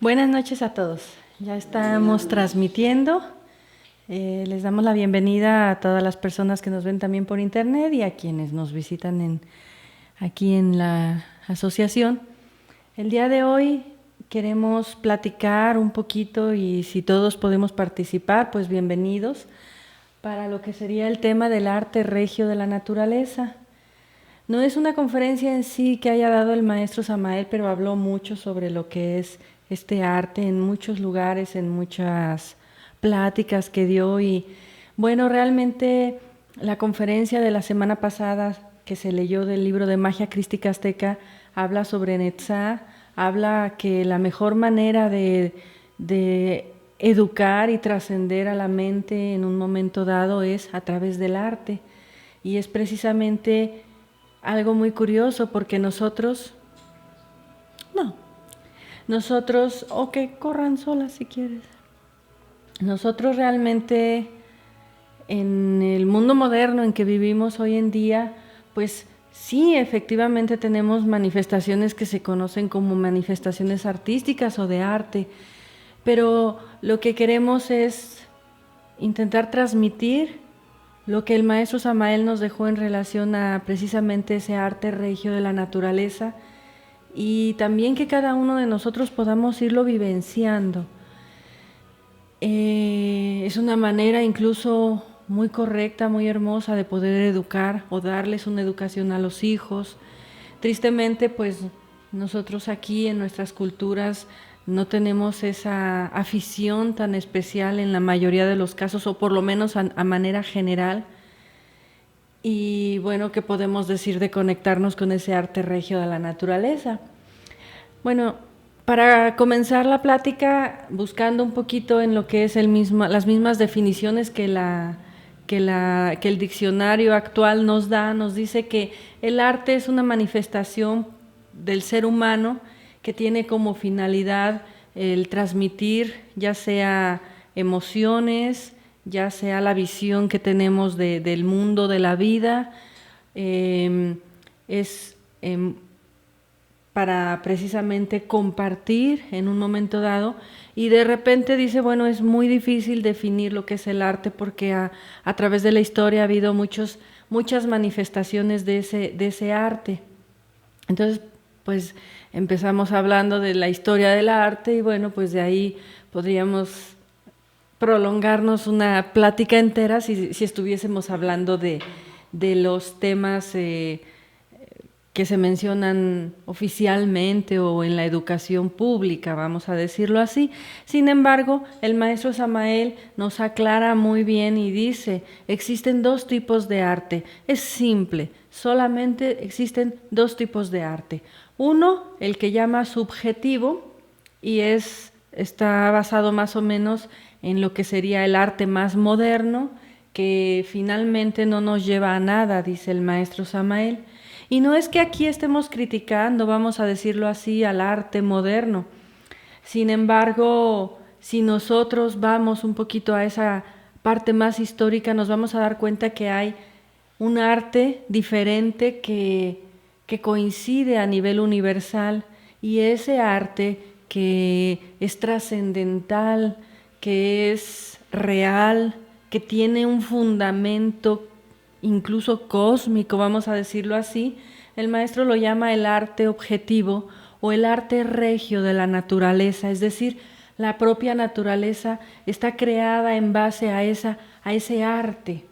Buenas noches a todos. Ya estamos transmitiendo. Les damos la bienvenida a todas las personas que nos ven también por internet y a quienes nos visitan aquí en la asociación. El día de hoy queremos platicar un poquito y si todos podemos participar, pues bienvenidos para lo que sería el tema del arte regio de la naturaleza. No es una conferencia en sí que haya dado el maestro Samael, pero habló mucho sobre lo que es este arte en muchos lugares, en muchas pláticas que dio. Y bueno, realmente la conferencia de la semana pasada que se leyó del libro de Magia Crística Azteca habla sobre Netzá, habla que la mejor manera de educar y trascender a la mente en un momento dado es a través del arte. Y es precisamente algo muy curioso porque o que corran solas si quieres. Nosotros realmente en el mundo moderno en que vivimos hoy en día, pues sí, efectivamente tenemos manifestaciones que se conocen como manifestaciones artísticas o de arte, pero lo que queremos es intentar transmitir lo que el maestro Samael nos dejó en relación a precisamente ese arte regio de la naturaleza y también que cada uno de nosotros podamos irlo vivenciando. Es una manera incluso muy correcta, muy hermosa de poder educar o darles una educación a los hijos. Tristemente, pues nosotros aquí en nuestras culturas no tenemos esa afición tan especial en la mayoría de los casos, o por lo menos a manera general. Y bueno, ¿qué podemos decir de conectarnos con ese arte regio de la naturaleza? Bueno, para comenzar la plática, buscando un poquito en lo que es las mismas definiciones que el diccionario actual nos da, nos dice que el arte es una manifestación del ser humano que tiene como finalidad el transmitir ya sea emociones, ya sea la visión que tenemos del mundo, de la vida, es para precisamente compartir en un momento dado, y de repente dice, bueno, es muy difícil definir lo que es el arte porque a través de la historia ha habido muchas manifestaciones de ese arte. Entonces, pues empezamos hablando de la historia del arte y bueno, pues de ahí podríamos prolongarnos una plática entera si estuviésemos hablando de los temas que se mencionan oficialmente o en la educación pública, vamos a decirlo así. Sin embargo, el maestro Samael nos aclara muy bien y dice, existen dos tipos de arte. Es simple, solamente existen dos tipos de arte. Uno, el que llama subjetivo, y está basado más o menos en lo que sería el arte más moderno, que finalmente no nos lleva a nada, dice el maestro Samael. Y no es que aquí estemos criticando, vamos a decirlo así, al arte moderno. Sin embargo, si nosotros vamos un poquito a esa parte más histórica, nos vamos a dar cuenta que hay un arte diferente que coincide a nivel universal, y ese arte que es trascendental, que es real, que tiene un fundamento incluso cósmico, vamos a decirlo así, el maestro lo llama el arte objetivo o el arte regio de la naturaleza, es decir, la propia naturaleza está creada en base a ese arte.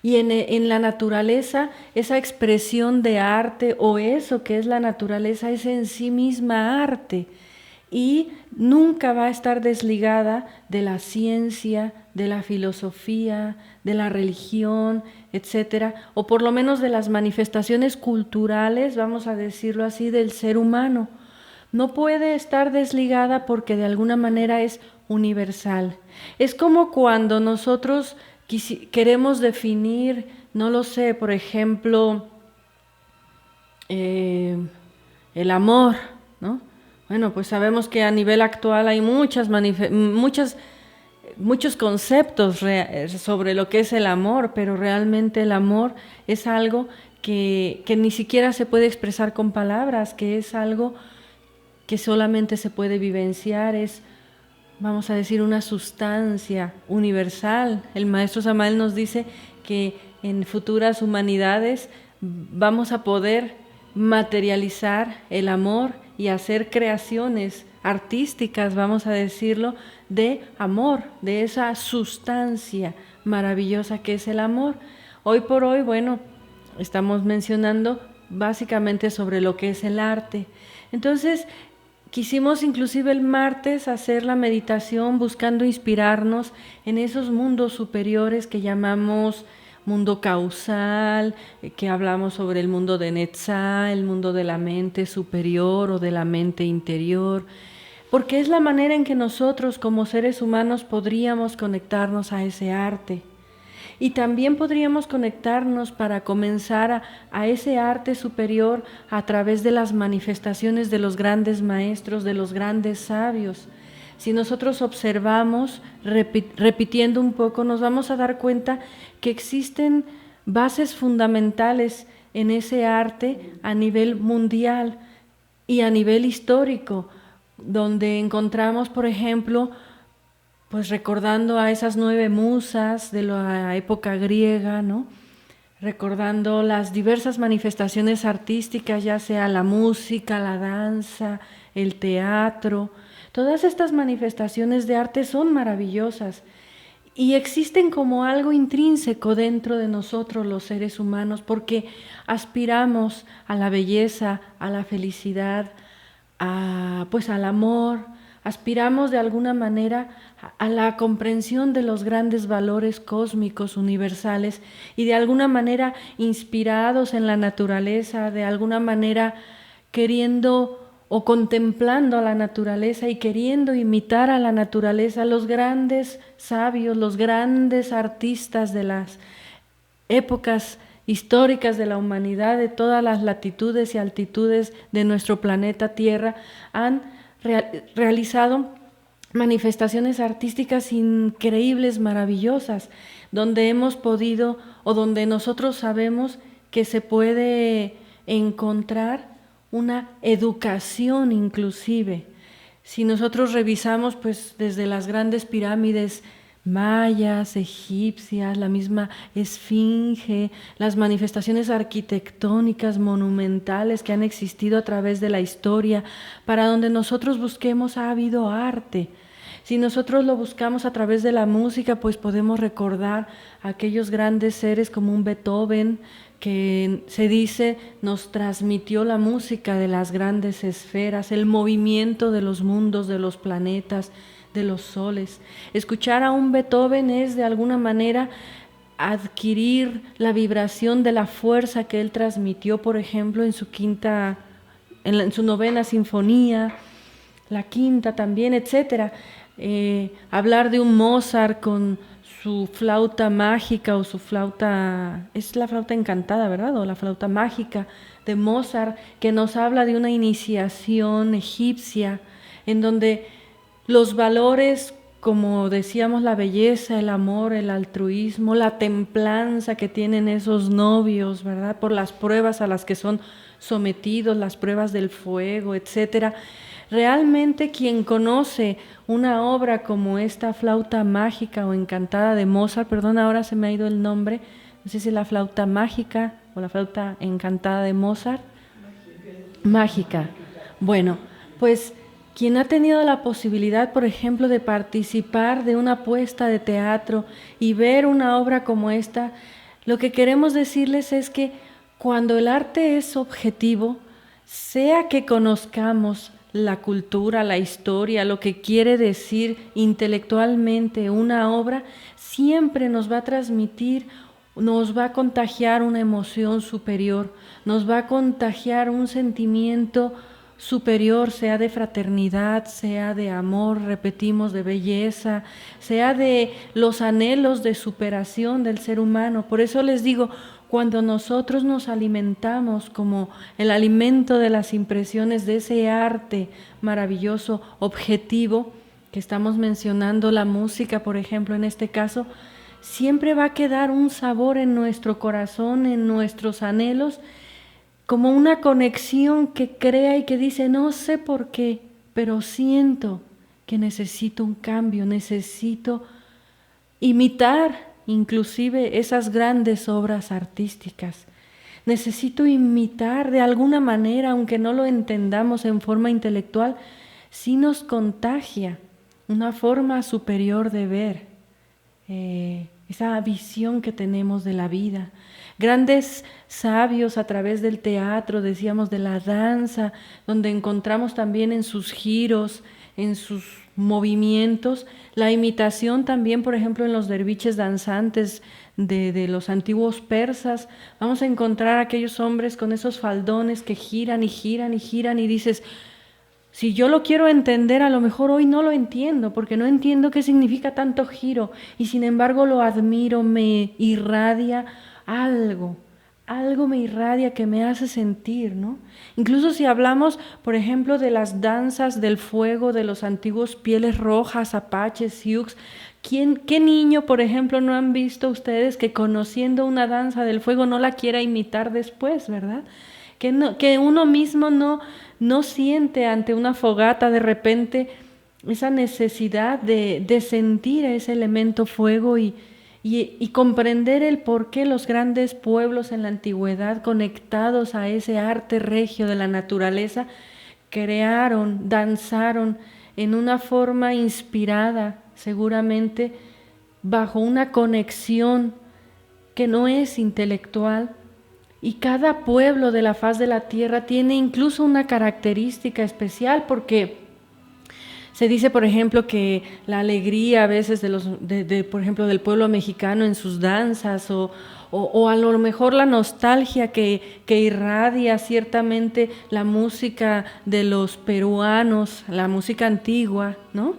Y en la naturaleza, esa expresión de arte o eso que es la naturaleza es en sí misma arte. Y nunca va a estar desligada de la ciencia, de la filosofía, de la religión, etcétera, o por lo menos de las manifestaciones culturales, vamos a decirlo así, del ser humano. No puede estar desligada porque de alguna manera es universal. Es como cuando nosotros queremos definir, no lo sé, por ejemplo, el amor, ¿no? Bueno, pues sabemos que a nivel actual hay muchos conceptos sobre lo que es el amor, pero realmente el amor es algo que ni siquiera se puede expresar con palabras, que es algo que solamente se puede vivenciar, es, vamos a decir, una sustancia universal. El maestro Samael nos dice que en futuras humanidades vamos a poder materializar el amor y hacer creaciones artísticas, vamos a decirlo, de amor, de esa sustancia maravillosa que es el amor. Hoy por hoy, bueno, estamos mencionando básicamente sobre lo que es el arte. Entonces, quisimos inclusive el martes hacer la meditación buscando inspirarnos en esos mundos superiores que llamamos mundo causal, que hablamos sobre el mundo de Netzá, el mundo de la mente superior o de la mente interior, porque es la manera en que nosotros como seres humanos podríamos conectarnos a ese arte. Y también podríamos conectarnos para comenzar a ese arte superior a través de las manifestaciones de los grandes maestros, de los grandes sabios. Si nosotros observamos, repitiendo un poco, nos vamos a dar cuenta que existen bases fundamentales en ese arte a nivel mundial y a nivel histórico, donde encontramos, por ejemplo, pues recordando a esas 9 musas de la época griega, ¿no? Recordando las diversas manifestaciones artísticas, ya sea la música, la danza, el teatro. Todas estas manifestaciones de arte son maravillosas y existen como algo intrínseco dentro de nosotros los seres humanos, porque aspiramos a la belleza, a la felicidad, pues al amor. Aspiramos de alguna manera a la comprensión de los grandes valores cósmicos universales y de alguna manera inspirados en la naturaleza, de alguna manera queriendo o contemplando a la naturaleza y queriendo imitar a la naturaleza, los grandes sabios, los grandes artistas de las épocas históricas de la humanidad, de todas las latitudes y altitudes de nuestro planeta Tierra, han realizado manifestaciones artísticas increíbles, maravillosas, donde hemos podido o donde nosotros sabemos que se puede encontrar una educación inclusive. Si nosotros revisamos pues desde las grandes pirámides mayas, egipcias, la misma esfinge, las manifestaciones arquitectónicas monumentales que han existido a través de la historia, para donde nosotros busquemos ha habido arte. Si nosotros lo buscamos a través de la música, pues podemos recordar a aquellos grandes seres como un Beethoven, que se dice nos transmitió la música de las grandes esferas, el movimiento de los mundos, de los planetas, de los soles. Escuchar a un Beethoven es de alguna manera adquirir la vibración de la fuerza que él transmitió, por ejemplo, en su su 9ª sinfonía, la quinta también, etcétera. Hablar de un Mozart con su flauta mágica o su flauta, es la flauta encantada, ¿verdad? O la flauta mágica de Mozart, que nos habla de una iniciación egipcia, en donde los valores, como decíamos, la belleza, el amor, el altruismo, la templanza que tienen esos novios, ¿verdad? Por las pruebas a las que son sometidos, las pruebas del fuego, etcétera. Realmente quien conoce una obra como esta flauta mágica o encantada de Mozart, perdón, ahora se me ha ido el nombre, no sé si es la flauta mágica o la flauta encantada de Mozart. Mágica. Bueno, pues quien ha tenido la posibilidad, por ejemplo, de participar de una puesta de teatro y ver una obra como esta, lo que queremos decirles es que cuando el arte es objetivo, sea que conozcamos la cultura, la historia, lo que quiere decir intelectualmente una obra, siempre nos va a transmitir, nos va a contagiar una emoción superior, nos va a contagiar un sentimiento superior, sea de fraternidad, sea de amor, repetimos, de belleza, sea de los anhelos de superación del ser humano. Por eso les digo, cuando nosotros nos alimentamos como el alimento de las impresiones de ese arte maravilloso, objetivo, que estamos mencionando, la música, por ejemplo, en este caso, siempre va a quedar un sabor en nuestro corazón, en nuestros anhelos, como una conexión que crea y que dice, no sé por qué, pero siento que necesito un cambio, necesito imitar inclusive esas grandes obras artísticas. Necesito imitar de alguna manera, aunque no lo entendamos en forma intelectual, sí nos contagia una forma superior de ver, esa visión que tenemos de la vida. Grandes sabios a través del teatro, decíamos, de la danza, donde encontramos también en sus giros, en sus movimientos, la imitación también, por ejemplo, en los derviches danzantes de los antiguos persas. Vamos a encontrar a aquellos hombres con esos faldones que giran y giran y giran y dices, si yo lo quiero entender, a lo mejor hoy no lo entiendo, porque no entiendo qué significa tanto giro, y sin embargo lo admiro, me irradia algo, algo me irradia que me hace sentir, ¿no? Incluso si hablamos, por ejemplo, de las danzas del fuego de los antiguos Pieles Rojas, Apaches, Sioux, ¿qué niño, por ejemplo, no han visto ustedes que conociendo una danza del fuego no la quiera imitar después, ¿verdad? Que uno mismo no siente ante una fogata de repente esa necesidad de sentir ese elemento fuego y comprender el por qué los grandes pueblos en la antigüedad, conectados a ese arte regio de la naturaleza, crearon, danzaron en una forma inspirada, seguramente bajo una conexión que no es intelectual. Y cada pueblo de la faz de la tierra tiene incluso una característica especial, porque se dice, por ejemplo, que la alegría a veces por ejemplo, del pueblo mexicano en sus danzas, o a lo mejor la nostalgia que irradia ciertamente la música de los peruanos, la música antigua, ¿no?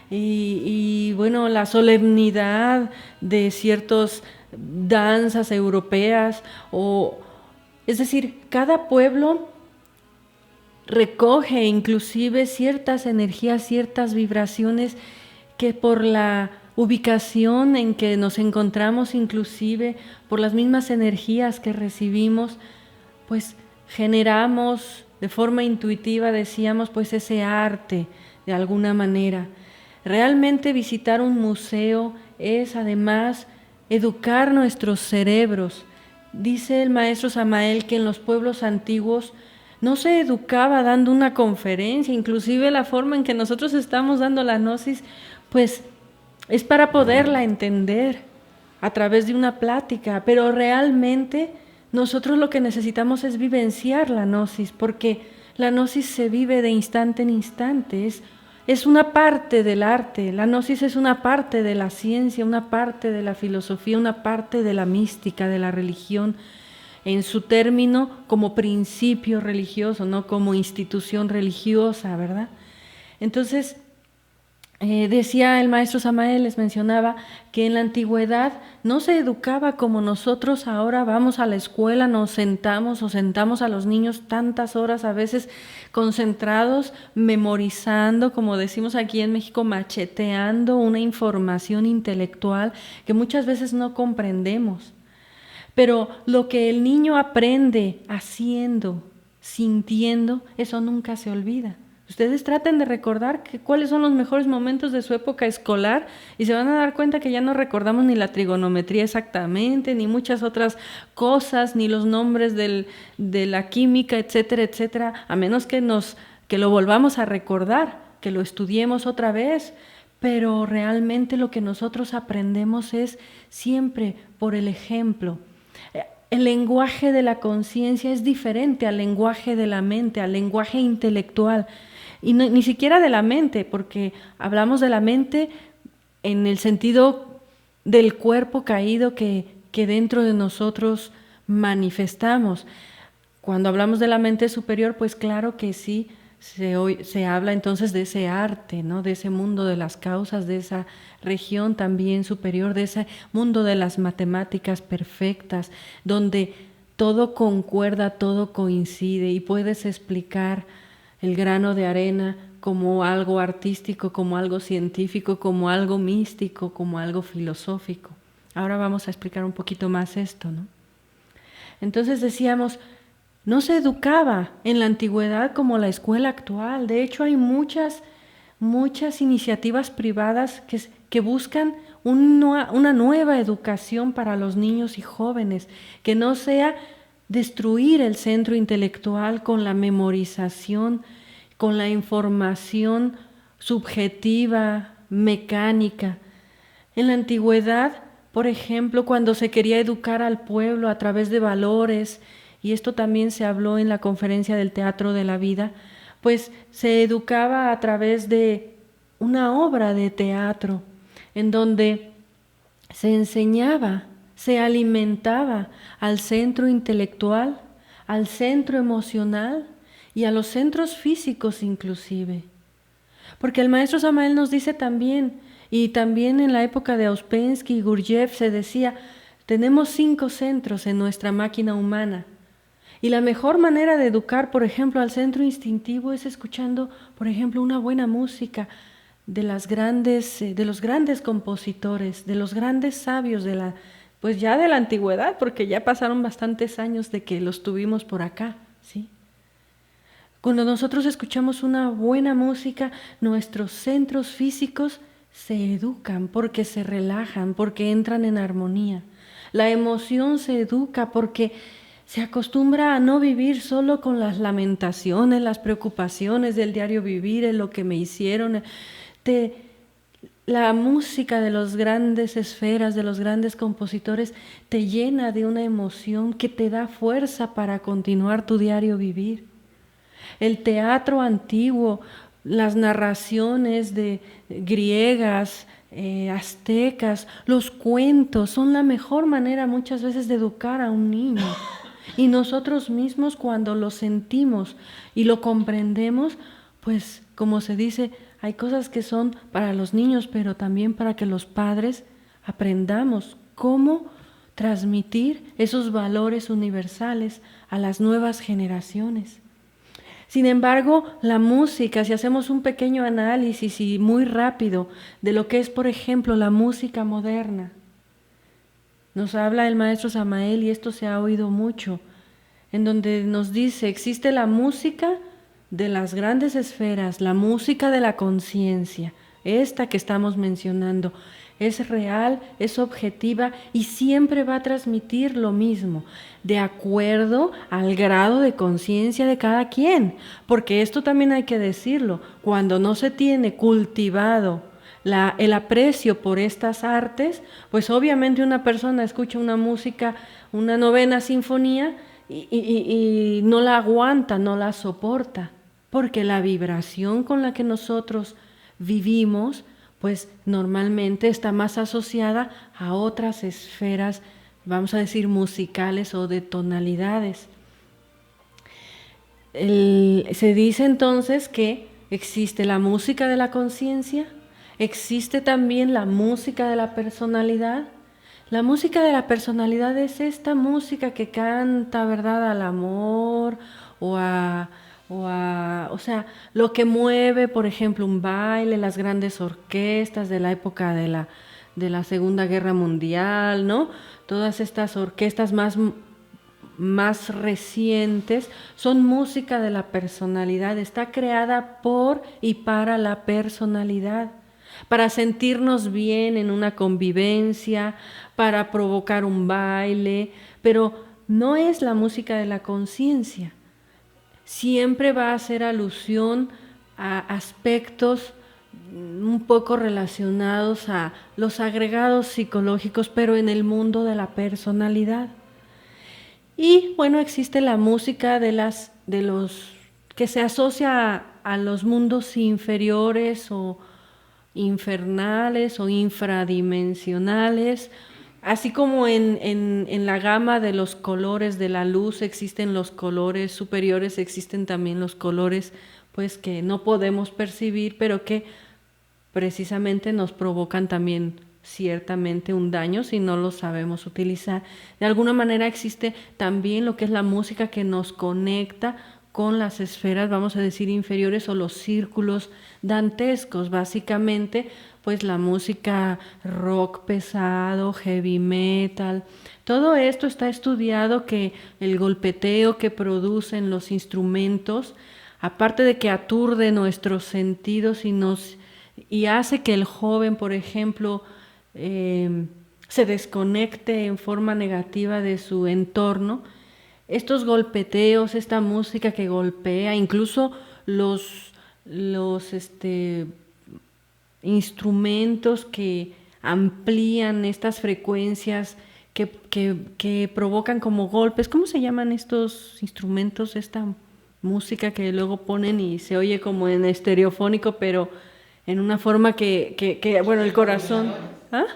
Y bueno, la solemnidad de ciertas danzas europeas, es decir, cada pueblo recoge inclusive ciertas energías, ciertas vibraciones que por la ubicación en que nos encontramos, inclusive por las mismas energías que recibimos, pues generamos de forma intuitiva, decíamos, pues ese arte de alguna manera. Realmente visitar un museo es además educar nuestros cerebros. Dice el maestro Samael que en los pueblos antiguos no se educaba dando una conferencia, inclusive la forma en que nosotros estamos dando la gnosis, pues es para poderla entender a través de una plática, pero realmente nosotros lo que necesitamos es vivenciar la gnosis, porque la gnosis se vive de instante en instante, es una parte del arte, la gnosis es una parte de la ciencia, una parte de la filosofía, una parte de la mística, de la religión, en su término como principio religioso, no como institución religiosa, ¿verdad? Entonces, decía el maestro Samael, les mencionaba que en la antigüedad no se educaba como nosotros ahora vamos a la escuela, nos sentamos o sentamos a los niños tantas horas a veces concentrados, memorizando, como decimos aquí en México, macheteando una información intelectual que muchas veces no comprendemos. Pero lo que el niño aprende haciendo, sintiendo, eso nunca se olvida. Ustedes traten de recordar cuáles son los mejores momentos de su época escolar y se van a dar cuenta que ya no recordamos ni la trigonometría exactamente, ni muchas otras cosas, ni los nombres de la química, etcétera, etcétera, a menos que lo volvamos a recordar, que lo estudiemos otra vez. Pero realmente lo que nosotros aprendemos es siempre por el ejemplo. El lenguaje de la conciencia es diferente al lenguaje de la mente, al lenguaje intelectual. Y ni siquiera de la mente, porque hablamos de la mente en el sentido del cuerpo caído que dentro de nosotros manifestamos. Cuando hablamos de la mente superior, pues claro que sí, se habla entonces de ese arte, ¿no? De ese mundo de las causas, de esa región también superior, de ese mundo de las matemáticas perfectas, donde todo concuerda, todo coincide y puedes explicar el grano de arena como algo artístico, como algo científico, como algo místico, como algo filosófico. Ahora vamos a explicar un poquito más esto, ¿no? Entonces decíamos, No se educaba en la antigüedad como la escuela actual. De hecho, hay muchas iniciativas privadas que buscan una nueva educación para los niños y jóvenes, que no sea destruir el centro intelectual con la memorización, con la información subjetiva, mecánica. En la antigüedad, por ejemplo, cuando se quería educar al pueblo a través de valores, y esto también se habló en la conferencia del Teatro de la Vida, pues se educaba a través de una obra de teatro en donde se enseñaba, se alimentaba al centro intelectual, al centro emocional y a los centros físicos inclusive. Porque el maestro Samael nos dice también, y también en la época de Ouspensky y Gurdjieff se decía, tenemos 5 centros en nuestra máquina humana. Y la mejor manera de educar, por ejemplo, al centro instintivo es escuchando, por ejemplo, una buena música de los grandes compositores, de los grandes sabios pues ya de la antigüedad, porque ya pasaron bastantes años de que los tuvimos por acá, ¿sí? Cuando nosotros escuchamos una buena música, nuestros centros físicos se educan porque se relajan, porque entran en armonía. La emoción se educa porque se acostumbra a no vivir solo con las lamentaciones, las preocupaciones del diario vivir, en lo que me hicieron. La música de los grandes esferas, de los grandes compositores, te llena de una emoción que te da fuerza para continuar tu diario vivir. El teatro antiguo, las narraciones de griegas, aztecas, los cuentos, son la mejor manera muchas veces de educar a un niño. Y nosotros mismos cuando lo sentimos y lo comprendemos, pues como se dice, hay cosas que son para los niños, pero también para que los padres aprendamos cómo transmitir esos valores universales a las nuevas generaciones. Sin embargo, la música, si hacemos un pequeño análisis y muy rápido de lo que es, por ejemplo, la música moderna, nos habla el maestro Samael, y esto se ha oído mucho, en donde nos dice, existe la música de las grandes esferas, la música de la conciencia, esta que estamos mencionando, es real, es objetiva y siempre va a transmitir lo mismo, de acuerdo al grado de conciencia de cada quien, porque esto también hay que decirlo, cuando no se tiene cultivado el aprecio por estas artes, pues obviamente una persona escucha una música, una novena sinfonía y no la aguanta, no la soporta, porque la vibración con la que nosotros vivimos, pues normalmente está más asociada a otras esferas, vamos a decir musicales o de tonalidades. Se dice entonces que existe la música de la conciencia, existe también la música de la personalidad. La música de la personalidad es esta música que canta, ¿verdad?, al amor o sea, lo que mueve, por ejemplo, un baile, las grandes orquestas de la época de la Segunda Guerra Mundial, ¿no? Todas estas orquestas más recientes son música de la personalidad, está creada por y para la personalidad, para sentirnos bien en una convivencia, para provocar un baile, pero no es la música de la conciencia. Siempre va a hacer alusión a aspectos un poco relacionados a los agregados psicológicos, pero en el mundo de la personalidad. Y bueno, existe la música de los que se asocia a los mundos inferiores o infernales o infradimensionales, así como en la gama de los colores de la luz existen los colores superiores, existen también los colores pues que no podemos percibir, pero que precisamente nos provocan también ciertamente un daño si no lo sabemos utilizar. De alguna manera existe también lo que es la música que nos conecta con las esferas, vamos a decir, inferiores o los círculos dantescos. Básicamente, pues la música rock pesado, heavy metal, todo esto está estudiado, que el golpeteo que producen los instrumentos, aparte de que aturde nuestros sentidos y hace que el joven, por ejemplo, se desconecte en forma negativa de su entorno, estos golpeteos, esta música que golpea, incluso los instrumentos que amplían estas frecuencias que provocan como golpes. ¿Cómo se llaman estos instrumentos, esta música que luego ponen y se oye como en estereofónico, pero en una forma bueno, el corazón... ¿Ah?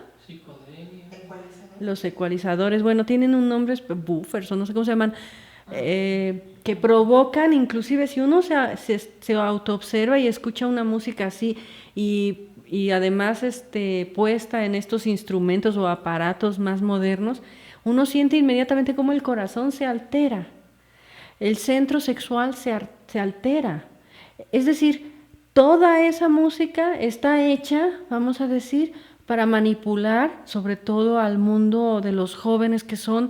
Los ecualizadores, bueno, tienen un nombre, buffers o no sé cómo se llaman, que provocan, inclusive si uno se autoobserva y escucha una música así y además puesta en estos instrumentos o aparatos más modernos, uno siente inmediatamente cómo el corazón se altera, el centro sexual se altera. Es decir, toda esa música está hecha, vamos a decir, para manipular sobre todo al mundo de los jóvenes, que son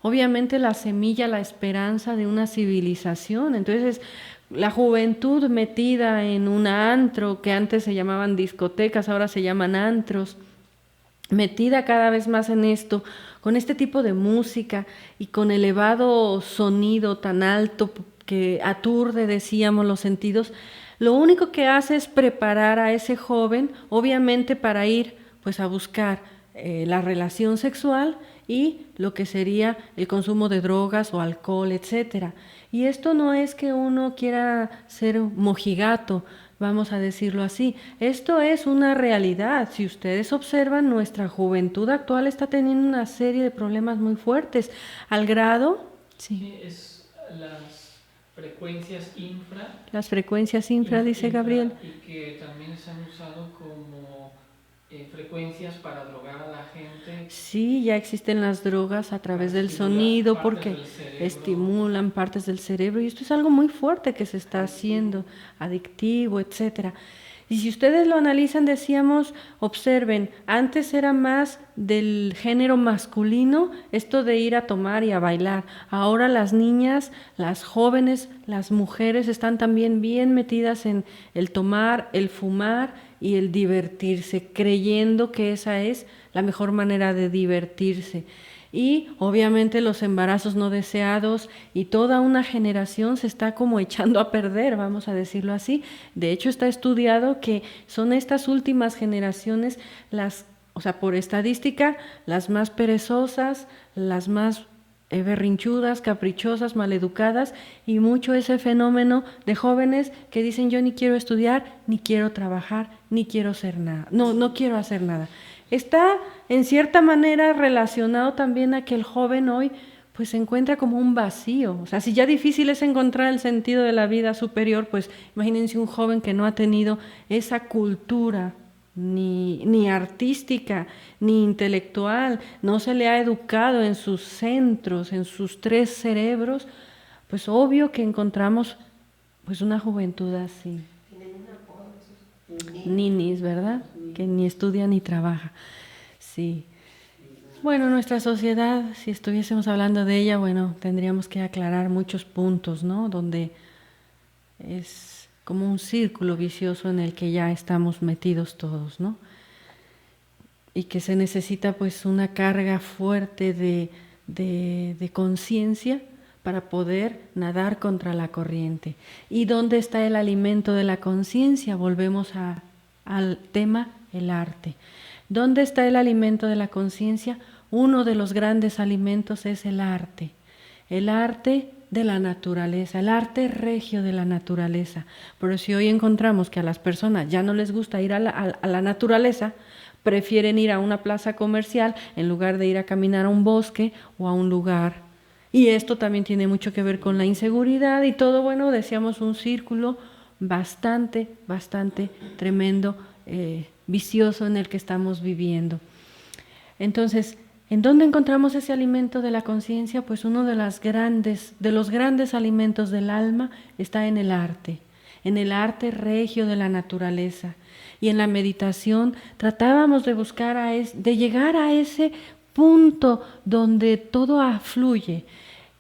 obviamente la semilla, la esperanza de una civilización. Entonces, la juventud metida en un antro, que antes se llamaban discotecas, ahora se llaman antros, metida cada vez más en esto, con este tipo de música y con elevado sonido tan alto que aturde, decíamos, los sentidos, lo único que hace es preparar a ese joven, obviamente, para ir pues a buscar la relación sexual y lo que sería el consumo de drogas o alcohol, etcétera. Y esto no es que uno quiera ser mojigato, vamos a decirlo así. Esto es una realidad. Si ustedes observan, nuestra juventud actual está teniendo una serie de problemas muy fuertes, al grado... Sí, es las frecuencias infra. Las frecuencias infra, dice Gabriel. Y que también se han usado como frecuencias para drogar a la gente. Sí, ya existen las drogas a través del sonido porque estimulan partes del cerebro y esto es algo muy fuerte que se está haciendo, adictivo, etcétera. Y si ustedes lo analizan, decíamos, observen, antes era más del género masculino esto de ir a tomar y a bailar. Ahora las niñas, las jóvenes, las mujeres están también bien metidas en el tomar, el fumar y el divertirse, creyendo que esa es la mejor manera de divertirse. Y obviamente los embarazos no deseados y toda una generación se está como echando a perder, vamos a decirlo así. De hecho está estudiado que son estas últimas generaciones o sea, por estadística, las más perezosas, las más berrinchudas, caprichosas, maleducadas, y mucho ese fenómeno de jóvenes que dicen: yo ni quiero estudiar, ni quiero trabajar, ni quiero hacer nada, no quiero hacer nada. Está en cierta manera relacionado también a que el joven hoy pues se encuentra como un vacío. O sea, si ya difícil es encontrar el sentido de la vida superior, pues imagínense un joven que no ha tenido esa cultura ni artística, ni intelectual, no se le ha educado en sus centros, en sus tres cerebros, pues obvio que encontramos pues una juventud así. Ninis, ¿verdad? Que ni estudia ni trabaja. Sí. Bueno, nuestra sociedad, si estuviésemos hablando de ella, bueno, tendríamos que aclarar muchos puntos, ¿no? Donde es como un círculo vicioso en el que ya estamos metidos todos, ¿no? Y que se necesita pues una carga fuerte de conciencia para poder nadar contra la corriente. ¿Y dónde está el alimento de la conciencia? Volvemos al tema, el arte. ¿Dónde está el alimento de la conciencia? Uno de los grandes alimentos es el arte de la naturaleza, el arte regio de la naturaleza. Pero si hoy encontramos que a las personas ya no les gusta ir a la naturaleza, prefieren ir a una plaza comercial en lugar de ir a caminar a un bosque o a un lugar. Y esto también tiene mucho que ver con la inseguridad y todo, bueno, decíamos un círculo bastante tremendo, vicioso en el que estamos viviendo. Entonces, ¿En dónde encontramos ese alimento de la conciencia? Pues uno de los grandes alimentos del alma está en el arte regio de la naturaleza. Y en la meditación tratábamos de buscar de llegar a ese punto donde todo afluye,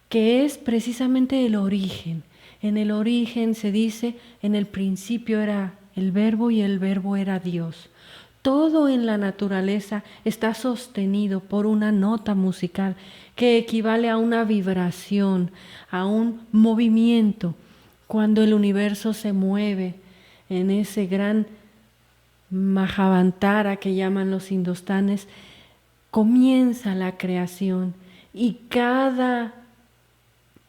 que es precisamente el origen. En el origen se dice, en el principio era el verbo y el verbo era Dios. Todo en la naturaleza está sostenido por una nota musical que equivale a una vibración, a un movimiento. Cuando el universo se mueve en ese gran Mahavantara que llaman los hindustanes, comienza la creación y cada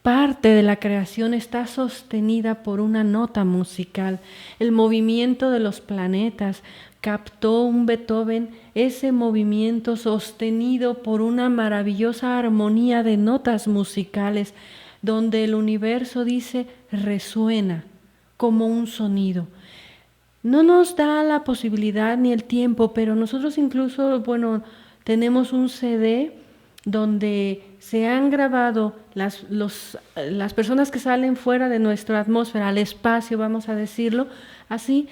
parte de la creación está sostenida por una nota musical. El movimiento de los planetas captó un Beethoven ese movimiento sostenido por una maravillosa armonía de notas musicales, donde el universo, dice, resuena como un sonido. No nos da la posibilidad ni el tiempo, pero nosotros incluso, tenemos un CD donde se han grabado las personas que salen fuera de nuestra atmósfera, al espacio, vamos a decirlo así,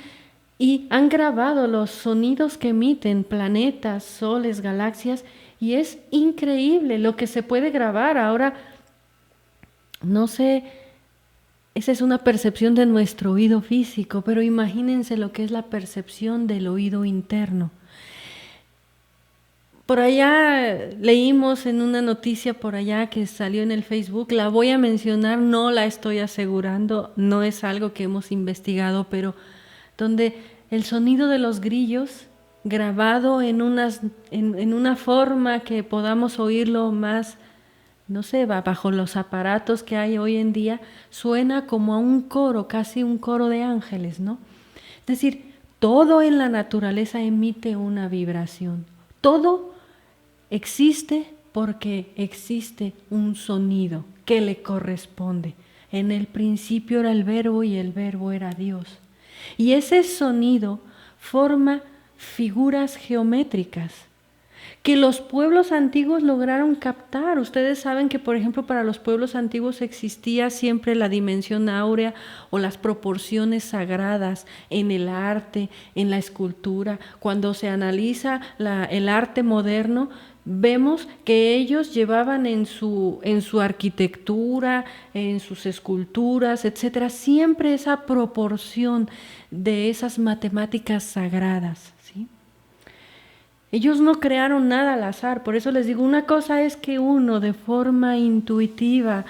y han grabado los sonidos que emiten planetas, soles, galaxias, y es increíble lo que se puede grabar. Ahora, no sé, esa es una percepción de nuestro oído físico, pero imagínense lo que es la percepción del oído interno. Por allá leímos en una noticia por allá que salió en el Facebook, la voy a mencionar, no la estoy asegurando, no es algo que hemos investigado, pero donde el sonido de los grillos grabado en una forma que podamos oírlo más, no sé, bajo los aparatos que hay hoy en día, suena como a un coro, casi un coro de ángeles, ¿no? Es decir, todo en la naturaleza emite una vibración, todo existe porque existe un sonido que le corresponde. En el principio era el verbo y el verbo era Dios. Y ese sonido forma figuras geométricas que los pueblos antiguos lograron captar. Ustedes saben que, por ejemplo, para los pueblos antiguos existía siempre la dimensión áurea o las proporciones sagradas en el arte, en la escultura. Cuando se analiza el arte moderno, vemos que ellos llevaban en su arquitectura, en sus esculturas, etcétera, siempre esa proporción de esas matemáticas sagradas, ¿sí? Ellos no crearon nada al azar, por eso les digo, una cosa es que uno de forma intuitiva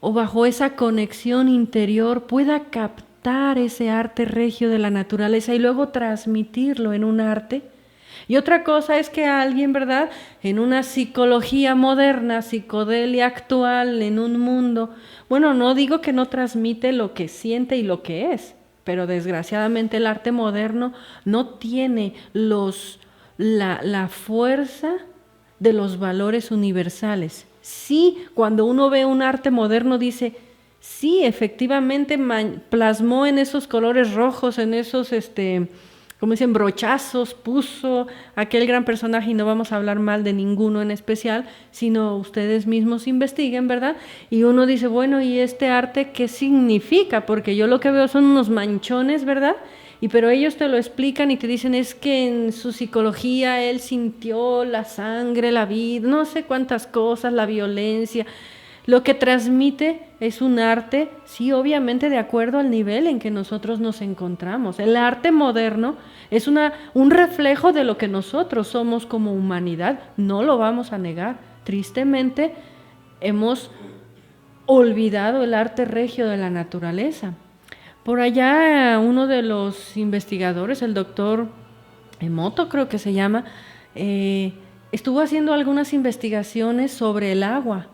o bajo esa conexión interior pueda captar ese arte regio de la naturaleza y luego transmitirlo en un arte. Y otra cosa es que alguien, ¿verdad?, en una psicología moderna, psicodelia actual, en un mundo, no digo que no transmite lo que siente y lo que es, pero desgraciadamente el arte moderno no tiene la fuerza de los valores universales. Sí, cuando uno ve un arte moderno dice, sí, efectivamente plasmó en esos colores rojos, en esos, como dicen, brochazos, puso aquel gran personaje, y no vamos a hablar mal de ninguno en especial, sino ustedes mismos investiguen, ¿verdad? Y uno dice, ¿y este arte qué significa? Porque yo lo que veo son unos manchones, ¿verdad? Pero ellos te lo explican y te dicen, es que en su psicología él sintió la sangre, la vida, no sé cuántas cosas, la violencia. Lo que transmite es un arte, sí, obviamente de acuerdo al nivel en que nosotros nos encontramos. El arte moderno es un reflejo de lo que nosotros somos como humanidad, no lo vamos a negar. Tristemente hemos olvidado el arte regio de la naturaleza. Por allá uno de los investigadores, el doctor Emoto creo que se llama, estuvo haciendo algunas investigaciones sobre el agua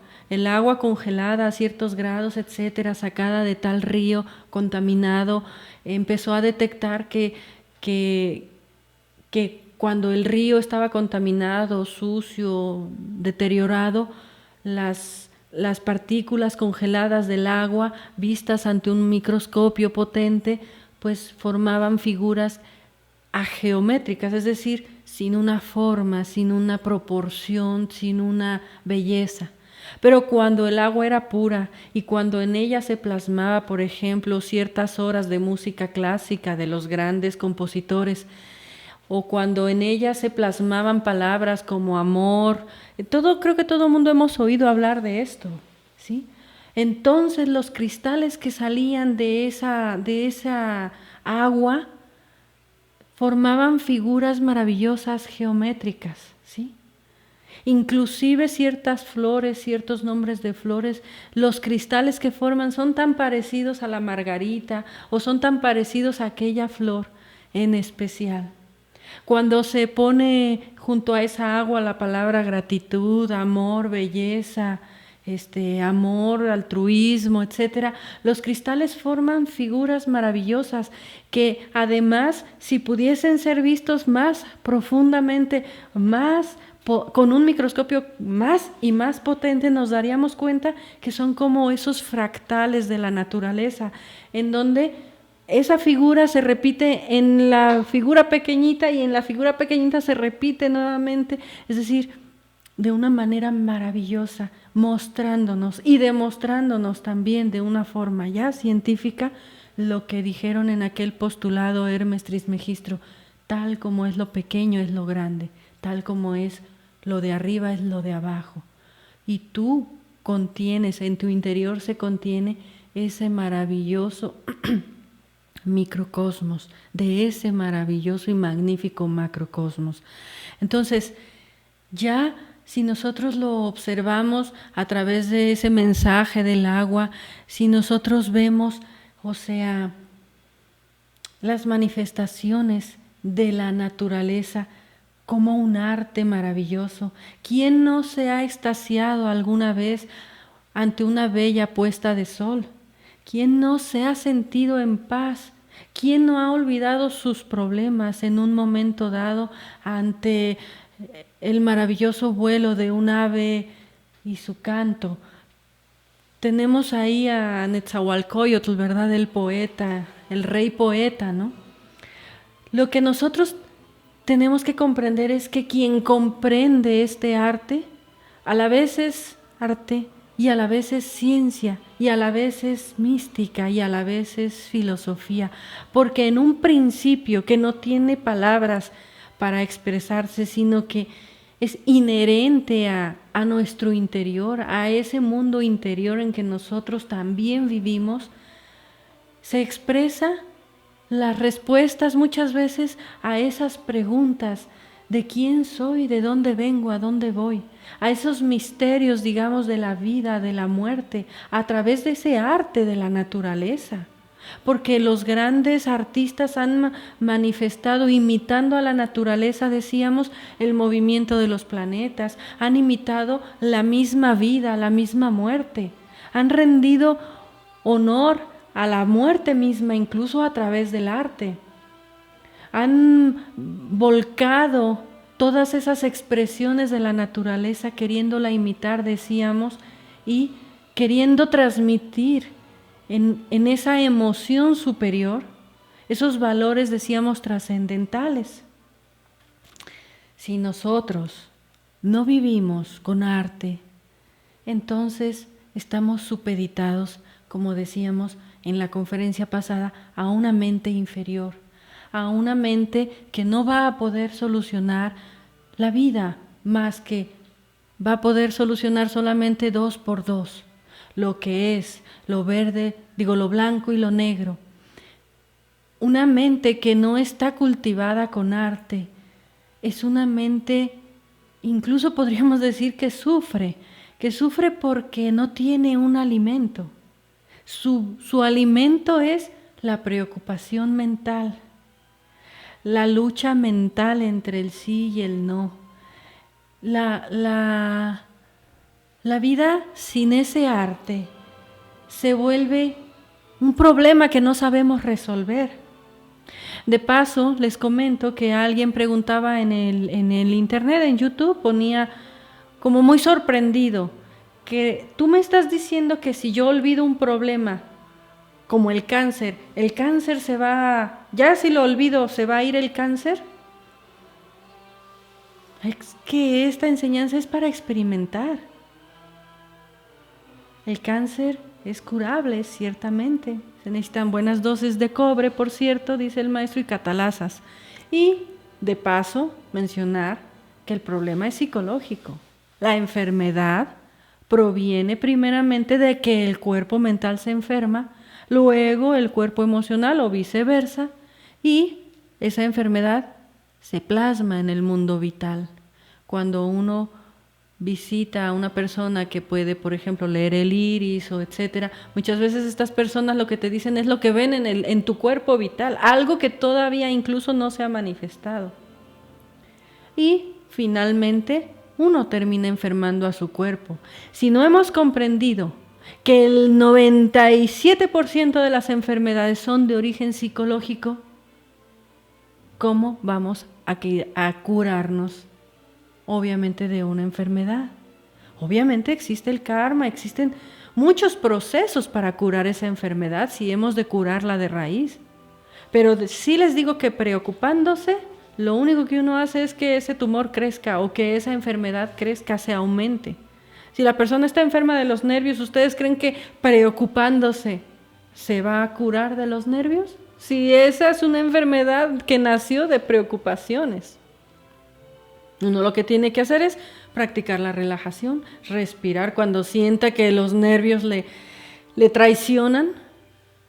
congelada a ciertos grados, etcétera, sacada de tal río contaminado. Empezó a detectar que cuando el río estaba contaminado, sucio, deteriorado, las partículas congeladas del agua, vistas ante un microscopio potente, pues formaban figuras ageométricas, es decir, sin una forma, sin una proporción, sin una belleza. Pero cuando el agua era pura y cuando en ella se plasmaba, por ejemplo, ciertas horas de música clásica de los grandes compositores, o cuando en ella se plasmaban palabras como amor, creo que todo el mundo hemos oído hablar de esto, ¿sí? Entonces los cristales que salían de esa agua formaban figuras maravillosas geométricas, ¿sí? Inclusive ciertas flores, ciertos nombres de flores, los cristales que forman son tan parecidos a la margarita o son tan parecidos a aquella flor en especial. Cuando se pone junto a esa agua la palabra gratitud, amor, belleza, amor, altruismo, etcétera, los cristales forman figuras maravillosas que además, si pudiesen ser vistos más profundamente, con un microscopio más y más potente, nos daríamos cuenta que son como esos fractales de la naturaleza, en donde esa figura se repite en la figura pequeñita y en la figura pequeñita se repite nuevamente, es decir, de una manera maravillosa, mostrándonos y demostrándonos también de una forma ya científica lo que dijeron en aquel postulado Hermes Trismegistro: tal como es lo pequeño es lo grande, tal como es lo de arriba es lo de abajo. Y tú contienes, en tu interior se contiene ese maravilloso microcosmos, de ese maravilloso y magnífico macrocosmos. Entonces, ya si nosotros lo observamos a través de ese mensaje del agua, si nosotros vemos, o sea, las manifestaciones de la naturaleza como un arte maravilloso, ¿quién no se ha extasiado alguna vez ante una bella puesta de sol? ¿Quién no se ha sentido en paz? ¿Quién no ha olvidado sus problemas en un momento dado ante el maravilloso vuelo de un ave y su canto? Tenemos ahí a Netzahualcóyotl, ¿verdad? El poeta, el rey poeta, ¿no? Lo que nosotros tenemos que comprender es que quien comprende este arte, a la vez es arte y a la vez es ciencia y a la vez es mística y a la vez es filosofía, porque en un principio que no tiene palabras para expresarse, sino que es inherente a nuestro interior, a ese mundo interior en que nosotros también vivimos, se expresa las respuestas muchas veces a esas preguntas de quién soy, de dónde vengo, a dónde voy, a esos misterios, digamos, de la vida, de la muerte, a través de ese arte de la naturaleza. Porque los grandes artistas han manifestado, imitando a la naturaleza, decíamos, el movimiento de los planetas, han imitado la misma vida, la misma muerte, han rendido honor a la muerte misma, incluso a través del arte. Han volcado todas esas expresiones de la naturaleza, queriéndola imitar, decíamos, y queriendo transmitir en esa emoción superior esos valores, decíamos, trascendentales. Si nosotros no vivimos con arte, entonces estamos supeditados, como decíamos en la conferencia pasada, a una mente inferior, a una mente que no va a poder solucionar la vida, más que va a poder solucionar solamente 2 por 2, lo que es lo verde, lo blanco y lo negro. Una mente que no está cultivada con arte es una mente, incluso podríamos decir que sufre porque no tiene un alimento. Su alimento es la preocupación mental, la lucha mental entre el sí y el no. La vida sin ese arte se vuelve un problema que no sabemos resolver. De paso, les comento que alguien preguntaba en el internet, en YouTube, ponía como muy sorprendido, que tú me estás diciendo que si yo olvido un problema, como el cáncer se va, ya si lo olvido, ¿se va a ir el cáncer? Es que esta enseñanza es para experimentar. El cáncer es curable, ciertamente. Se necesitan buenas dosis de cobre, por cierto, dice el maestro, y catalasas. Y, de paso, mencionar que el problema es psicológico. La enfermedad proviene primeramente de que el cuerpo mental se enferma, luego el cuerpo emocional o viceversa, y esa enfermedad se plasma en el mundo vital. Cuando uno visita a una persona que puede, por ejemplo, leer el iris o etcétera, muchas veces estas personas lo que te dicen es lo que ven en tu cuerpo vital, algo que todavía incluso no se ha manifestado. Y finalmente uno termina enfermando a su cuerpo. Si no hemos comprendido que el 97% de las enfermedades son de origen psicológico, ¿cómo vamos a curarnos? Obviamente de una enfermedad. Obviamente existe el karma, existen muchos procesos para curar esa enfermedad si hemos de curarla de raíz. Pero sí les digo que preocupándose, lo único que uno hace es que ese tumor crezca o que esa enfermedad crezca, se aumente. Si la persona está enferma de los nervios, ¿ustedes creen que preocupándose se va a curar de los nervios? Si esa es una enfermedad que nació de preocupaciones. Uno lo que tiene que hacer es practicar la relajación, respirar cuando sienta que los nervios le traicionan,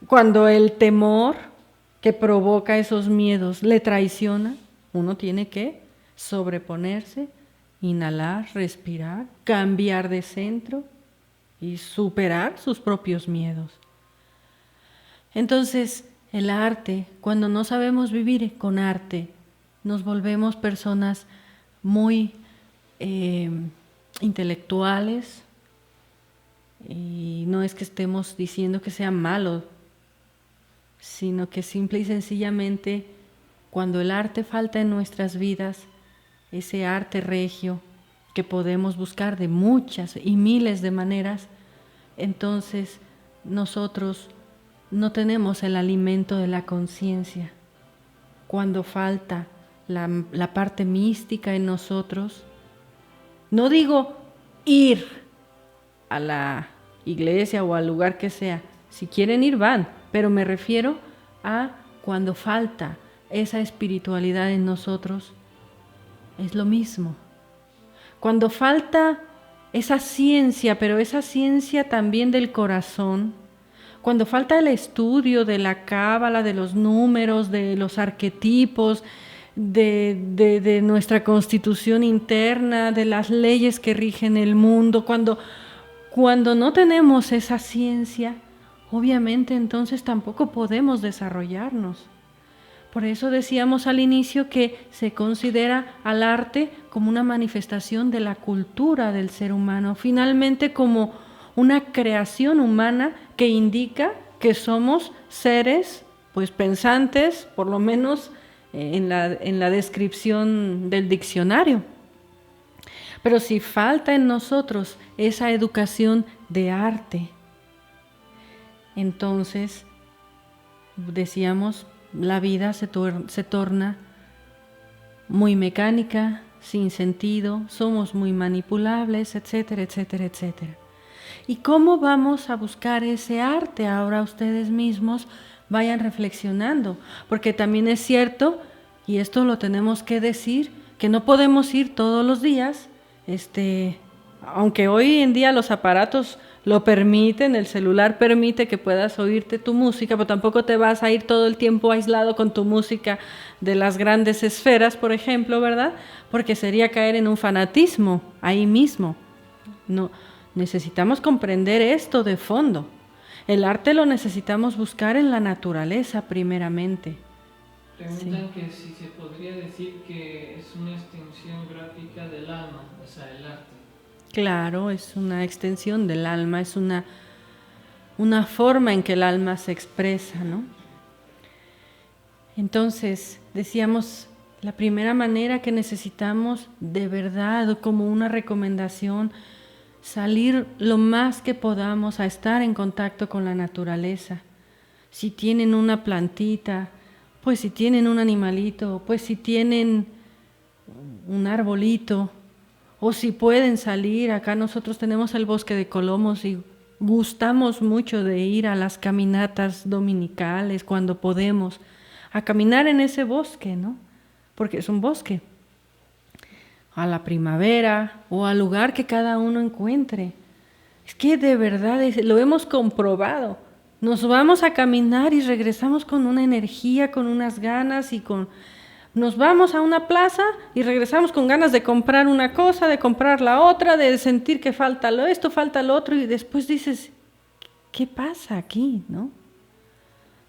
cuando el temor que provoca esos miedos le traiciona, uno tiene que sobreponerse, inhalar, respirar, cambiar de centro y superar sus propios miedos. Entonces, el arte, cuando no sabemos vivir con arte, nos volvemos personas muy intelectuales, y no es que estemos diciendo que sea malo, sino que simple y sencillamente cuando el arte falta en nuestras vidas, ese arte regio que podemos buscar de muchas y miles de maneras, entonces nosotros no tenemos el alimento de la conciencia. Cuando falta la parte mística en nosotros, no digo ir a la iglesia o al lugar que sea, si quieren ir van, pero me refiero a cuando falta esa espiritualidad en nosotros, es lo mismo. Cuando falta esa ciencia, pero esa ciencia también del corazón, cuando falta el estudio de la cábala, de los números, de los arquetipos, de nuestra constitución interna, de las leyes que rigen el mundo, cuando no tenemos esa ciencia, obviamente entonces tampoco podemos desarrollarnos. Por eso decíamos al inicio que se considera al arte como una manifestación de la cultura del ser humano, finalmente como una creación humana que indica que somos seres pues pensantes, por lo menos en la descripción del diccionario. Pero si falta en nosotros esa educación de arte, entonces decíamos, la vida se torna muy mecánica, sin sentido, somos muy manipulables, etcétera, etcétera, etcétera. ¿Y cómo vamos a buscar ese arte? Ahora ustedes mismos vayan reflexionando, porque también es cierto, y esto lo tenemos que decir, que no podemos ir todos los días, aunque hoy en día los aparatos lo permiten, el celular permite que puedas oírte tu música, pero tampoco te vas a ir todo el tiempo aislado con tu música de las grandes esferas, por ejemplo, ¿verdad? Porque sería caer en un fanatismo ahí mismo. No, necesitamos comprender esto de fondo. El arte lo necesitamos buscar en la naturaleza primeramente. Preguntan que si se podría decir que es una extensión gráfica del alma, o sea, el arte. Claro, es una extensión del alma, es una forma en que el alma se expresa, ¿no? Entonces, decíamos, la primera manera que necesitamos de verdad, como una recomendación, salir lo más que podamos a estar en contacto con la naturaleza. Si tienen una plantita, pues si tienen un animalito, pues si tienen un arbolito, o si pueden salir, acá nosotros tenemos el bosque de Colomos y gustamos mucho de ir a las caminatas dominicales cuando podemos, a caminar en ese bosque, ¿no? Porque es un bosque. A la primavera o al lugar que cada uno encuentre. Es que de verdad lo hemos comprobado. Nos vamos a caminar y regresamos con una energía, con unas ganas nos vamos a una plaza y regresamos con ganas de comprar una cosa, de comprar la otra, de sentir que falta esto, falta lo otro y después dices, ¿qué pasa aquí, no?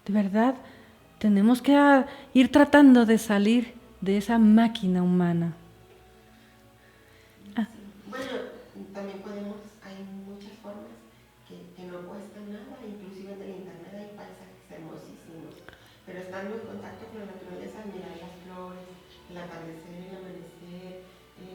De verdad, tenemos que ir tratando de salir de esa máquina humana. Bueno, también hay muchas formas que no cuestan nada, inclusive en el internet hay paisajes hermosísimos, pero estando en contacto con la naturaleza, mirar las flores, el atardecer, el amanecer,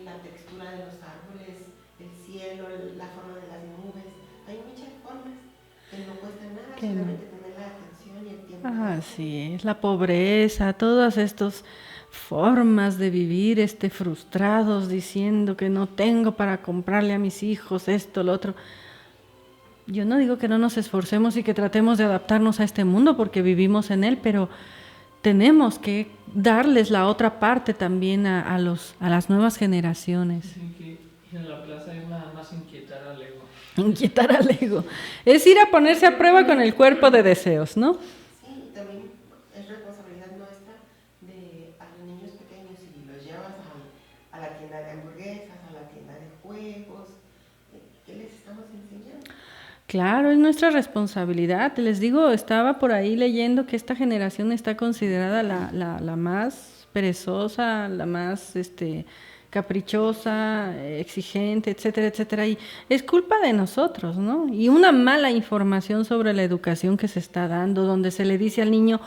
la textura de los árboles, el cielo, la forma de las nubes, hay muchas formas que no cuestan nada, solamente tener la atención y el tiempo. Así es, la pobreza, todas estas formas de vivir frustrados diciendo que no tengo para comprarle a mis hijos esto, lo otro. Yo no digo que no nos esforcemos y que tratemos de adaptarnos a este mundo porque vivimos en él, pero tenemos que darles la otra parte también a las nuevas generaciones. Dicen que en la plaza es nada más inquietar al ego. Inquietar al ego. Es ir a ponerse a prueba con el cuerpo de deseos, ¿no? Sí, también es responsabilidad nuestra a los niños pequeños, si los llevas a la tienda de hamburguesas, a la tienda de juegos, ¿qué les estamos enseñando? Claro, es nuestra responsabilidad. Les digo, estaba por ahí leyendo que esta generación está considerada la más perezosa, la más caprichosa, exigente, etcétera, etcétera. Y es culpa de nosotros, ¿no? Y una mala información sobre la educación que se está dando, donde se le dice al niño,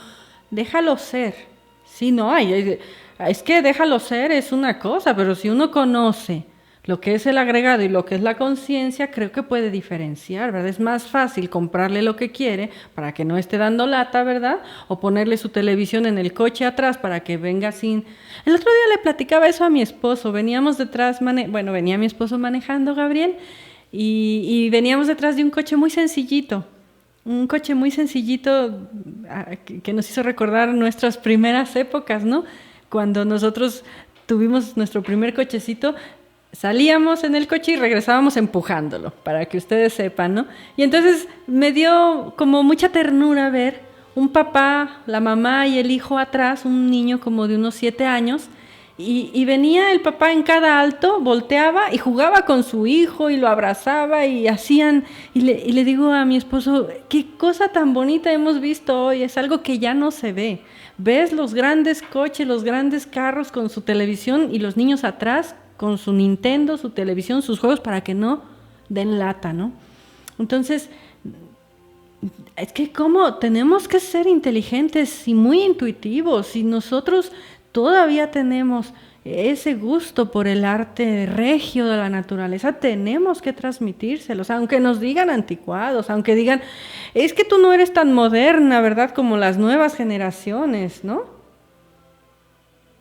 déjalo ser. Sí, no, es que déjalo ser es una cosa, pero si uno conoce lo que es el agregado y lo que es la conciencia, creo que puede diferenciar, ¿verdad? Es más fácil comprarle lo que quiere para que no esté dando lata, ¿verdad? O ponerle su televisión en el coche atrás para que venga sin... El otro día le platicaba eso a mi esposo, veníamos detrás, venía mi esposo manejando, Gabriel, y veníamos detrás de un coche muy sencillito, que nos hizo recordar nuestras primeras épocas, ¿no? Cuando nosotros tuvimos nuestro primer cochecito, salíamos en el coche y regresábamos empujándolo, para que ustedes sepan, ¿no? Y entonces me dio como mucha ternura ver un papá, la mamá y el hijo atrás, un niño como de unos 7 años, y venía el papá en cada alto, volteaba y jugaba con su hijo y lo abrazaba y hacían, y le digo a mi esposo, qué cosa tan bonita hemos visto hoy, es algo que ya no se ve. Ves los grandes coches, los grandes carros con su televisión y los niños atrás con su Nintendo, su televisión, sus juegos para que no den lata, ¿no? Entonces, es que como tenemos que ser inteligentes y muy intuitivos, y nosotros todavía tenemos ese gusto por el arte regio de la naturaleza, tenemos que transmitírselos, aunque nos digan anticuados, aunque digan, es que tú no eres tan moderna, ¿verdad?, como las nuevas generaciones, ¿no?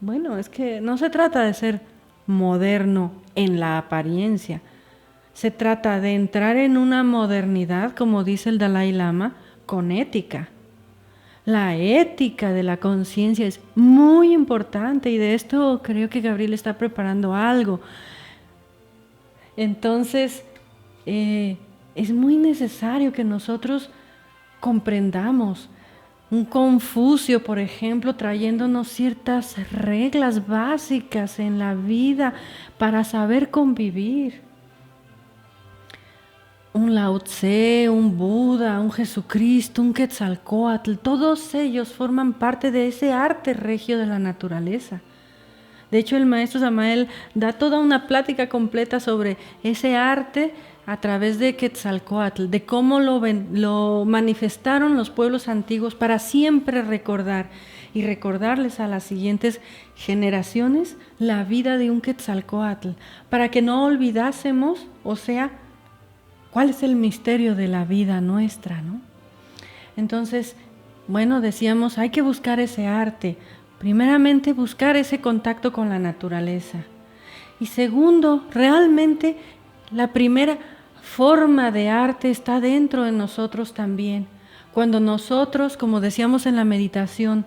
Bueno, es que no se trata de ser moderno en la apariencia, se trata de entrar en una modernidad, como dice el Dalai Lama, con ética. La ética de la conciencia es muy importante y de esto creo que Gabriel está preparando algo. Entonces, es muy necesario que nosotros comprendamos. Un Confucio, por ejemplo, trayéndonos ciertas reglas básicas en la vida para saber convivir. Un Lao Tse, un Buda, un Jesucristo, un Quetzalcóatl, todos ellos forman parte de ese arte regio de la naturaleza. De hecho, el maestro Samael da toda una plática completa sobre ese arte a través de Quetzalcóatl, de cómo lo manifestaron los pueblos antiguos para siempre recordar y recordarles a las siguientes generaciones la vida de un Quetzalcóatl, para que no olvidásemos, o sea, cuál es el misterio de la vida nuestra, ¿no? Entonces, bueno, decíamos, hay que buscar ese arte, Primeramente, buscar ese contacto con la naturaleza. Y segundo, realmente la primera forma de arte está dentro de nosotros también. Cuando nosotros, como decíamos en la meditación,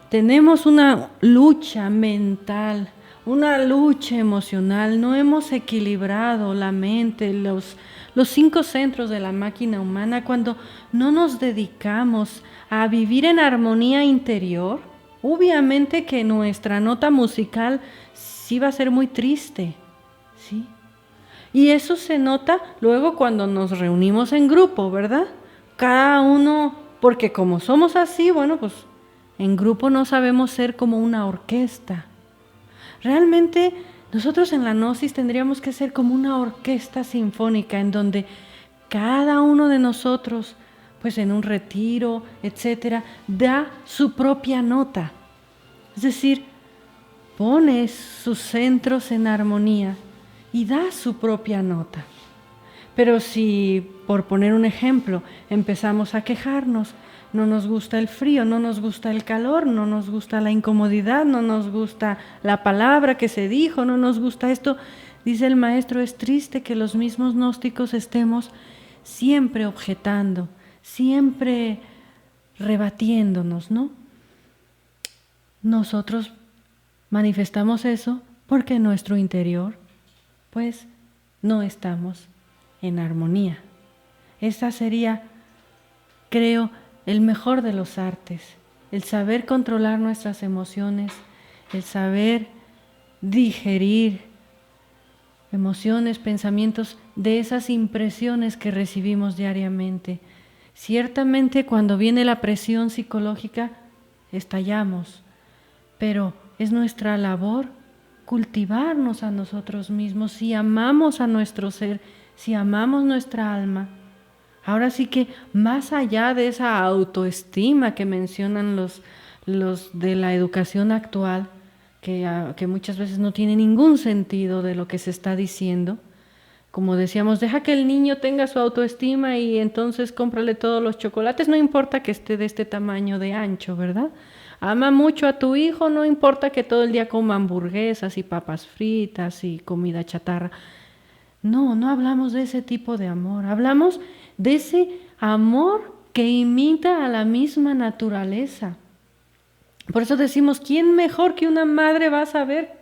tenemos una lucha mental, una lucha emocional, no hemos equilibrado la mente, los 5 centros de la máquina humana, cuando no nos dedicamos a vivir en armonía interior, obviamente que nuestra nota musical sí va a ser muy triste, ¿sí? Y eso se nota luego cuando nos reunimos en grupo, ¿verdad? Cada uno, porque como somos así, bueno, pues en grupo no sabemos ser como una orquesta. Realmente nosotros en la Gnosis tendríamos que ser como una orquesta sinfónica en donde cada uno de nosotros, pues en un retiro, etcétera, da su propia nota. Es decir, pone sus centros en armonía y da su propia nota. Pero si, por poner un ejemplo, empezamos a quejarnos, no nos gusta el frío, no nos gusta el calor, no nos gusta la incomodidad, no nos gusta la palabra que se dijo, no nos gusta esto, dice el maestro, es triste que los mismos gnósticos estemos siempre objetando, siempre rebatiéndonos, ¿no? Nosotros manifestamos eso porque en nuestro interior, pues, no estamos en armonía. Esa sería, creo, el mejor de los artes, el saber controlar nuestras emociones, el saber digerir emociones, pensamientos de esas impresiones que recibimos diariamente. Ciertamente cuando viene la presión psicológica, estallamos, pero es nuestra labor cultivarnos a nosotros mismos, si amamos a nuestro ser, si amamos nuestra alma. Ahora sí que más allá de esa autoestima que mencionan los de la educación actual, que muchas veces no tiene ningún sentido de lo que se está diciendo, como decíamos, deja que el niño tenga su autoestima y entonces cómprale todos los chocolates, no importa que esté de este tamaño de ancho, ¿verdad? Ama mucho a tu hijo, no importa que todo el día coma hamburguesas y papas fritas y comida chatarra. No hablamos de ese tipo de amor, hablamos de ese amor que imita a la misma naturaleza. Por eso decimos, ¿quién mejor que una madre va a saber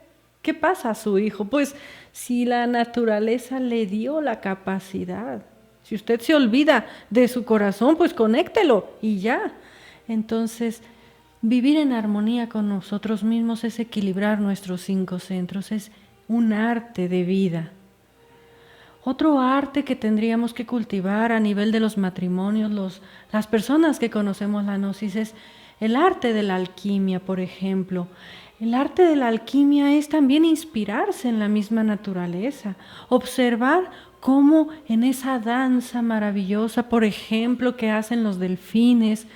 qué pasa a su hijo? Pues si la naturaleza le dio la capacidad. Si usted se olvida de su corazón, pues conéctelo y ya. Entonces, vivir en armonía con nosotros mismos es equilibrar nuestros 5 centros, es un arte de vida. Otro arte que tendríamos que cultivar a nivel de los matrimonios, las personas que conocemos la Gnosis, es el arte de la alquimia, por ejemplo. El arte de la alquimia es también inspirarse en la misma naturaleza, observar cómo en esa danza maravillosa, por ejemplo, que hacen los delfines,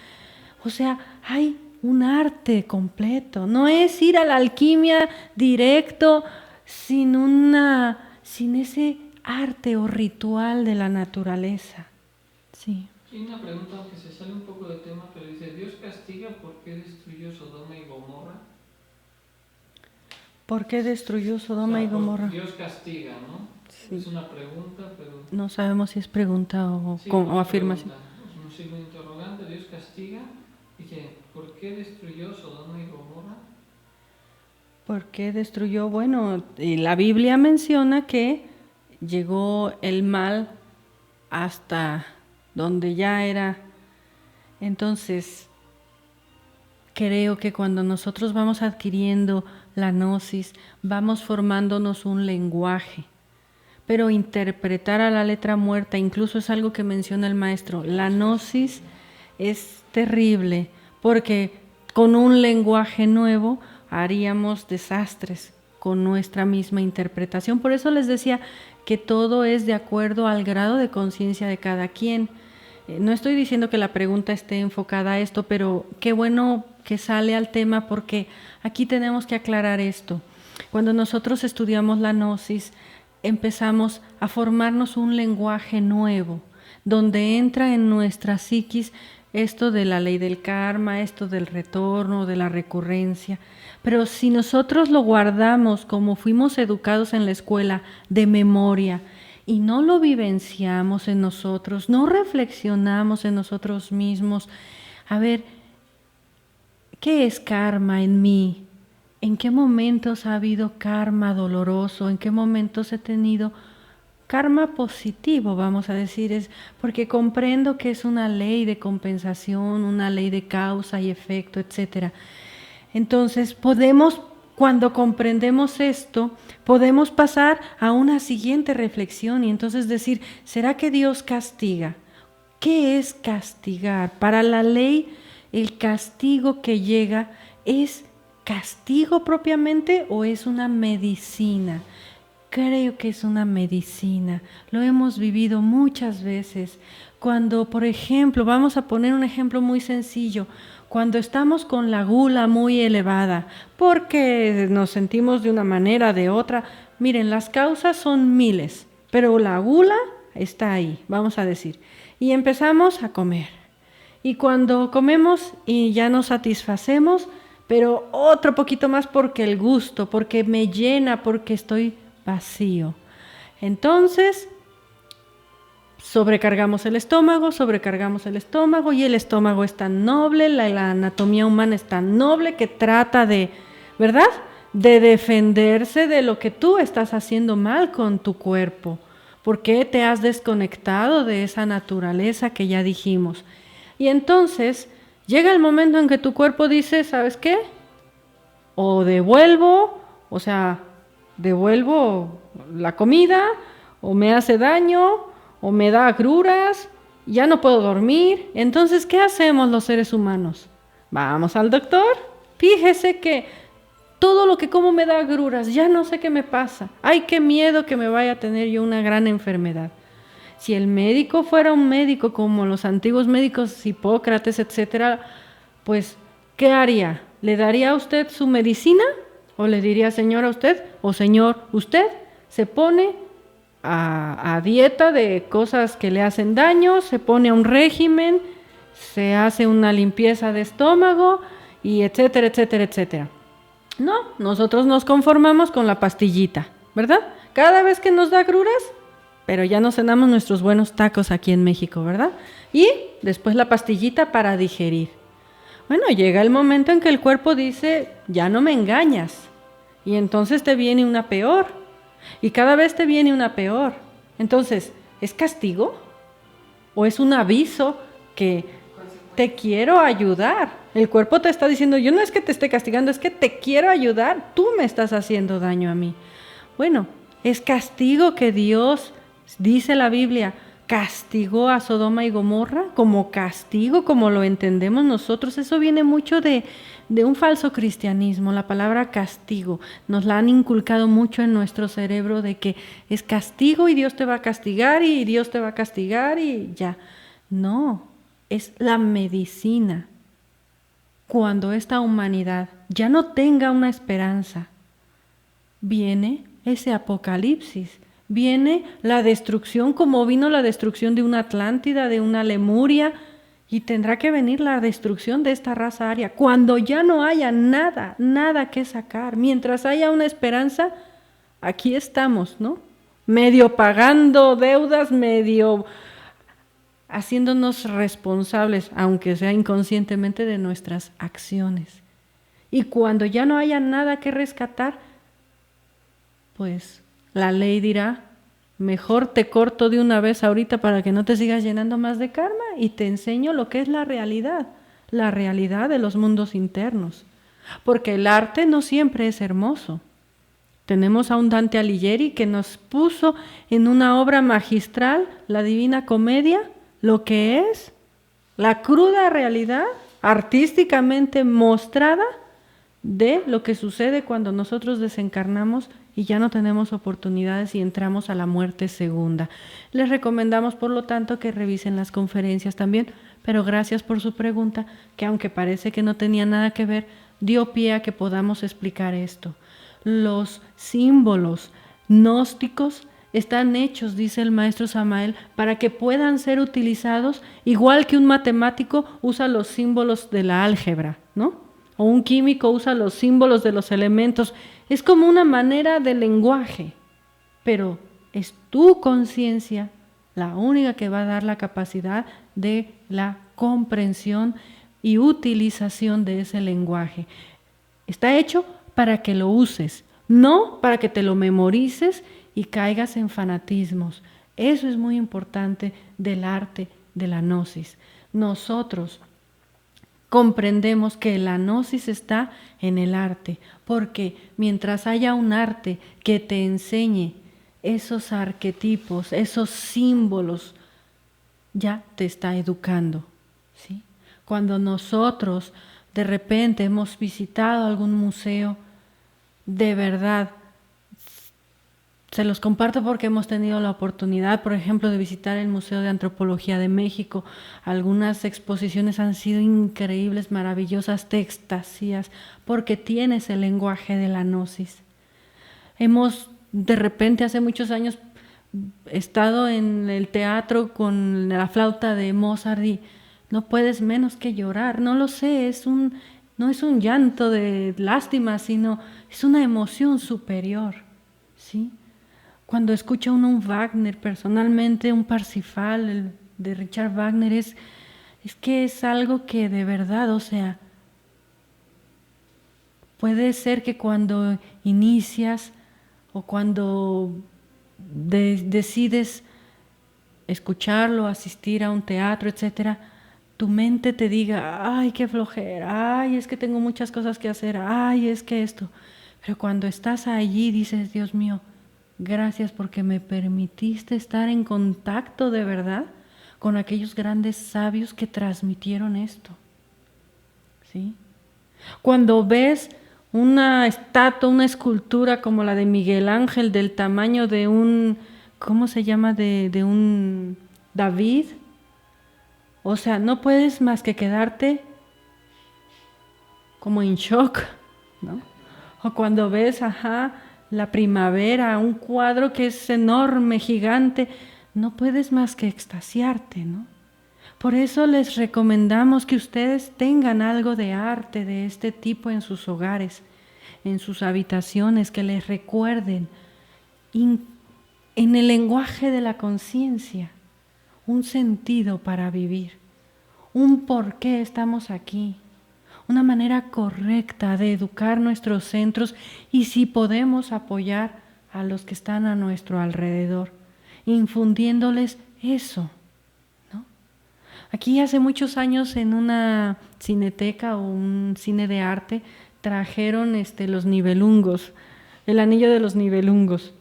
o sea, hay un arte completo. No es ir a la alquimia directo sin ese arte o ritual de la naturaleza. Sí. Hay una pregunta que se sale un poco del tema, pero dice, ¿Dios castiga por qué destruyó Sodoma y Gomorra? ¿Por qué destruyó Sodoma y Gomorra? Dios castiga, ¿no? Sí. Es una pregunta, pero... No sabemos si es pregunta o afirmación. Es un signo interrogante, Dios castiga. Dice, ¿por qué destruyó Sodoma y Gomorra? ¿Por qué destruyó? Bueno, la Biblia menciona que llegó el mal hasta donde ya era. Entonces, creo que cuando nosotros vamos adquiriendo la gnosis, vamos formándonos un lenguaje. Pero interpretar a la letra muerta, incluso es algo que menciona el maestro, la gnosis es terrible, porque con un lenguaje nuevo haríamos desastres con nuestra misma interpretación. Por eso les decía que todo es de acuerdo al grado de conciencia de cada quien. No estoy diciendo que la pregunta esté enfocada a esto, pero qué bueno que sale al tema, porque aquí tenemos que aclarar esto. Cuando nosotros estudiamos la gnosis, empezamos a formarnos un lenguaje nuevo, donde entra en nuestra psiquis esto de la ley del karma, esto del retorno, de la recurrencia. Pero si nosotros lo guardamos como fuimos educados en la escuela, de memoria, y no lo vivenciamos en nosotros, no reflexionamos en nosotros mismos, a ver, ¿qué es karma en mí? ¿En qué momentos ha habido karma doloroso? ¿En qué momentos he tenido karma positivo, vamos a decir? Es porque comprendo que es una ley de compensación, una ley de causa y efecto, etc. Entonces, cuando comprendemos esto, podemos pasar a una siguiente reflexión y entonces decir, ¿será que Dios castiga? ¿Qué es castigar? Para la ley, el castigo que llega es castigo propiamente o es una medicina. Creo que es una medicina. Lo hemos vivido muchas veces. Cuando, por ejemplo, vamos a poner un ejemplo muy sencillo, cuando estamos con la gula muy elevada, porque nos sentimos de una manera, de otra. Miren, las causas son miles, pero la gula está ahí, vamos a decir. Y empezamos a comer. Y cuando comemos y ya nos satisfacemos, pero otro poquito más porque el gusto, porque me llena, porque estoy vacío. Entonces, sobrecargamos el estómago y el estómago es tan noble, la anatomía humana es tan noble que trata de, ¿verdad?, de defenderse de lo que tú estás haciendo mal con tu cuerpo. ¿Por qué te has desconectado de esa naturaleza que ya dijimos? Y entonces llega el momento en que tu cuerpo dice, ¿sabes qué? O devuelvo la comida, o me hace daño, o me da agruras, ya no puedo dormir. Entonces, ¿qué hacemos los seres humanos? Vamos al doctor. Fíjese que todo lo que como me da agruras, ya no sé qué me pasa. Ay, qué miedo que me vaya a tener yo una gran enfermedad. Si el médico fuera un médico como los antiguos médicos, Hipócrates, etcétera, pues, ¿qué haría? ¿Le daría a usted su medicina? ¿O le diría, señora, usted? ¿O señor, usted? Se pone a dieta de cosas que le hacen daño, se pone a un régimen, se hace una limpieza de estómago, y etcétera, etcétera, etcétera. No, nosotros nos conformamos con la pastillita, ¿verdad? Cada vez que nos da agruras, pero ya nos cenamos nuestros buenos tacos aquí en México, ¿verdad? Y después la pastillita para digerir. Bueno, llega el momento en que el cuerpo dice, ya no me engañas. Y entonces te viene una peor. Y cada vez te viene una peor. Entonces, ¿es castigo? ¿O es un aviso que te quiero ayudar? El cuerpo te está diciendo, yo no es que te esté castigando, es que te quiero ayudar. Tú me estás haciendo daño a mí. Bueno, es castigo que Dios, dice la Biblia, castigó a Sodoma y Gomorra como castigo, como lo entendemos nosotros. Eso viene mucho de un falso cristianismo. La palabra castigo nos la han inculcado mucho en nuestro cerebro, de que es castigo y Dios te va a castigar y Dios te va a castigar y ya. No, es la medicina. Cuando esta humanidad ya no tenga una esperanza, viene ese apocalipsis. Viene la destrucción, como vino la destrucción de una Atlántida, de una Lemuria, y tendrá que venir la destrucción de esta raza aria. Cuando ya no haya nada que sacar, mientras haya una esperanza, aquí estamos, ¿no? Medio pagando deudas, medio haciéndonos responsables, aunque sea inconscientemente, de nuestras acciones. Y cuando ya no haya nada que rescatar, pues la ley dirá, mejor te corto de una vez ahorita para que no te sigas llenando más de karma y te enseño lo que es la realidad de los mundos internos. Porque el arte no siempre es hermoso. Tenemos a un Dante Alighieri que nos puso en una obra magistral, la Divina Comedia, lo que es la cruda realidad artísticamente mostrada de lo que sucede cuando nosotros desencarnamos y ya no tenemos oportunidades y entramos a la muerte segunda. Les recomendamos, por lo tanto, que revisen las conferencias también, pero gracias por su pregunta, que aunque parece que no tenía nada que ver, dio pie a que podamos explicar esto. Los símbolos gnósticos están hechos, dice el maestro Samael, para que puedan ser utilizados igual que un matemático usa los símbolos de la álgebra, ¿no? O un químico usa los símbolos de los elementos. Es como una manera de lenguaje, pero es tu conciencia la única que va a dar la capacidad de la comprensión y utilización de ese lenguaje. Está hecho para que lo uses, no para que te lo memorices y caigas en fanatismos. Eso es muy importante del arte de la gnosis. Nosotros comprendemos que la gnosis está en el arte, porque mientras haya un arte que te enseñe esos arquetipos, esos símbolos, ya te está educando, ¿sí? Cuando nosotros de repente hemos visitado algún museo, de verdad, se los comparto porque hemos tenido la oportunidad, por ejemplo, de visitar el Museo de Antropología de México. Algunas exposiciones han sido increíbles, maravillosas, te extasías, porque tienes el lenguaje de la gnosis. Hemos, de repente, hace muchos años, estado en el teatro con la flauta de Mozart y no puedes menos que llorar. No lo sé, no es un llanto de lástima, sino es una emoción superior, ¿sí? Cuando escucha uno un Wagner, personalmente un Parsifal el de Richard Wagner, es que es algo que de verdad, o sea, puede ser que cuando inicias o cuando decides escucharlo, asistir a un teatro, etcétera, tu mente te diga, ay, qué flojera, ay, es que tengo muchas cosas que hacer, ay, es que esto. Pero cuando estás allí dices, Dios mío, gracias porque me permitiste estar en contacto de verdad con aquellos grandes sabios que transmitieron esto, ¿sí? Cuando ves una estatua, una escultura como la de Miguel Ángel del tamaño de un, ¿cómo se llama? De un David. O sea, no puedes más que quedarte como en shock, ¿no? O cuando ves, la primavera, un cuadro que es enorme, gigante, no puedes más que extasiarte, ¿no? Por eso les recomendamos que ustedes tengan algo de arte de este tipo en sus hogares, en sus habitaciones, que les recuerden en el lenguaje de la conciencia un sentido para vivir, un por qué estamos aquí, una manera correcta de educar nuestros centros y si podemos apoyar a los que están a nuestro alrededor, infundiéndoles eso. Aquí hace muchos años en una cineteca o un cine de arte trajeron los nivelungos, el anillo de los nivelungos.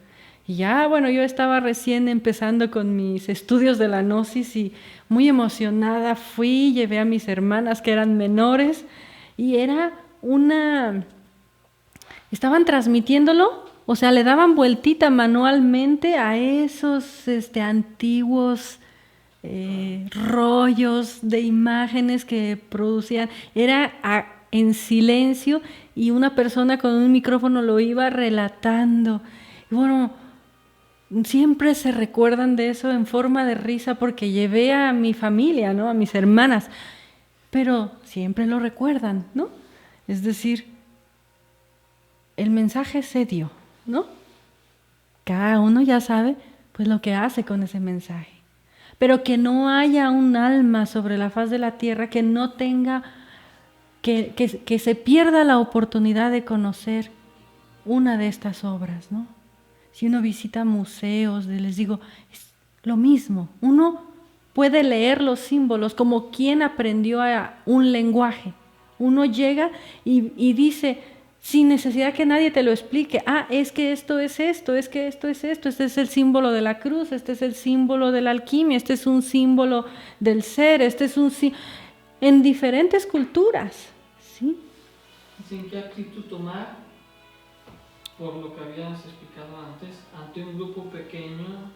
Y ya, bueno, yo estaba recién empezando con mis estudios de la gnosis y muy emocionada fui, llevé a mis hermanas que eran menores y estaban transmitiéndolo, o sea, le daban vueltita manualmente a esos antiguos rollos de imágenes que producían, era en silencio y una persona con un micrófono lo iba relatando. Y bueno, siempre se recuerdan de eso en forma de risa porque llevé a mi familia, ¿no? A mis hermanas, pero siempre lo recuerdan, ¿no? Es decir, el mensaje se dio, ¿no? Cada uno ya sabe pues lo que hace con ese mensaje. Pero que no haya un alma sobre la faz de la tierra que no tenga, que se pierda la oportunidad de conocer una de estas obras, ¿no? Si uno visita museos, les digo, es lo mismo. Uno puede leer los símbolos como quien aprendió un lenguaje. Uno llega y dice, sin necesidad que nadie te lo explique, es que esto es esto, es que esto es esto, este es el símbolo de la cruz, este es el símbolo de la alquimia, este es un símbolo del ser, este es un símbolo, en diferentes culturas, ¿sí? ¿En qué actitud tomar, por lo que habías explicado antes, ante un grupo pequeño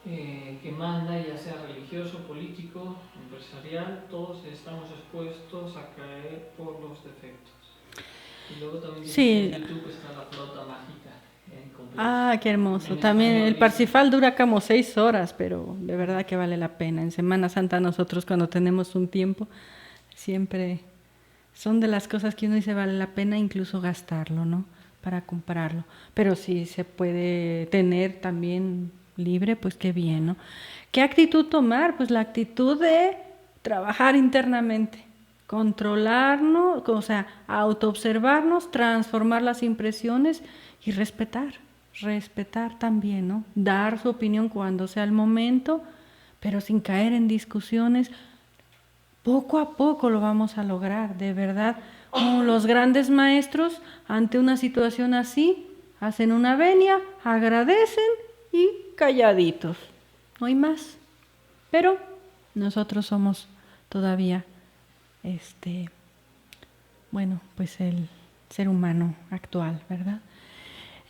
que manda, ya sea religioso, político, empresarial? Todos estamos expuestos a caer por los defectos. Y luego también dice que en YouTube está la flauta mágica, con Ah, qué hermoso. También el Parsifal dura como 6 horas, pero de verdad que vale la pena. En Semana Santa nosotros cuando tenemos un tiempo, siempre son de las cosas que uno dice vale la pena incluso gastarlo, ¿no? Para comprarlo. Pero si se puede tener también libre, pues qué bien, ¿no? ¿Qué actitud tomar? Pues la actitud de trabajar internamente, controlarnos, o sea, autoobservarnos, transformar las impresiones y respetar también, ¿no? Dar su opinión cuando sea el momento, pero sin caer en discusiones. Poco a poco lo vamos a lograr, de verdad. Como los grandes maestros, ante una situación así, hacen una venia, agradecen y calladitos. No hay más. Pero nosotros somos todavía, bueno, pues el ser humano actual, ¿verdad?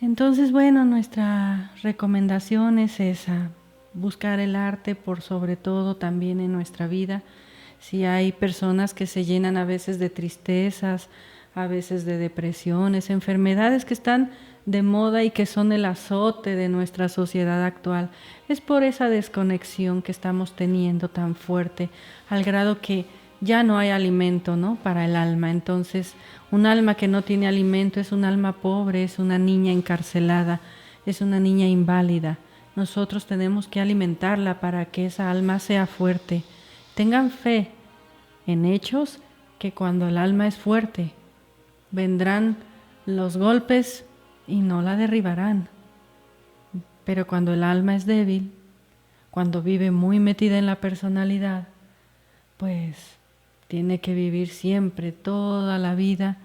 Entonces, bueno, nuestra recomendación es esa, buscar el arte por sobre todo también en nuestra vida. Si hay personas que se llenan a veces de tristezas, a veces de depresiones, enfermedades que están de moda y que son el azote de nuestra sociedad actual, es por esa desconexión que estamos teniendo tan fuerte, al grado que ya no hay alimento, ¿no?, para el alma. Entonces, un alma que no tiene alimento es un alma pobre, es una niña encarcelada, es una niña inválida. Nosotros tenemos que alimentarla para que esa alma sea fuerte. Tengan fe en hechos que cuando el alma es fuerte, vendrán los golpes y no la derribarán. Pero cuando el alma es débil, cuando vive muy metida en la personalidad, pues tiene que vivir siempre, toda la vida,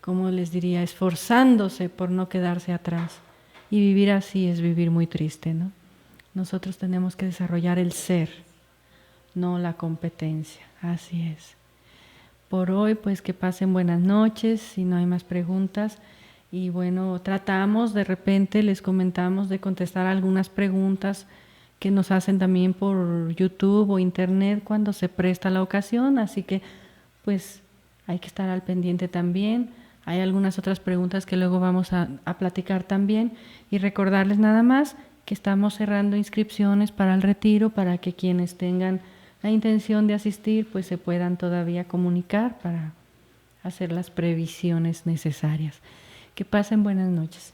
¿cómo les diría?, esforzándose por no quedarse atrás. Y vivir así es vivir muy triste, ¿no? Nosotros tenemos que desarrollar el ser, no la competencia. Así es. Por hoy, pues que pasen buenas noches, si no hay más preguntas. Y bueno, tratamos de repente, les comentamos de contestar algunas preguntas que nos hacen también por YouTube o Internet cuando se presta la ocasión, así que pues hay que estar al pendiente también. Hay algunas otras preguntas que luego vamos a platicar también y recordarles nada más que estamos cerrando inscripciones para el retiro para que quienes tengan la intención de asistir pues se puedan todavía comunicar para hacer las previsiones necesarias. Que pasen buenas noches.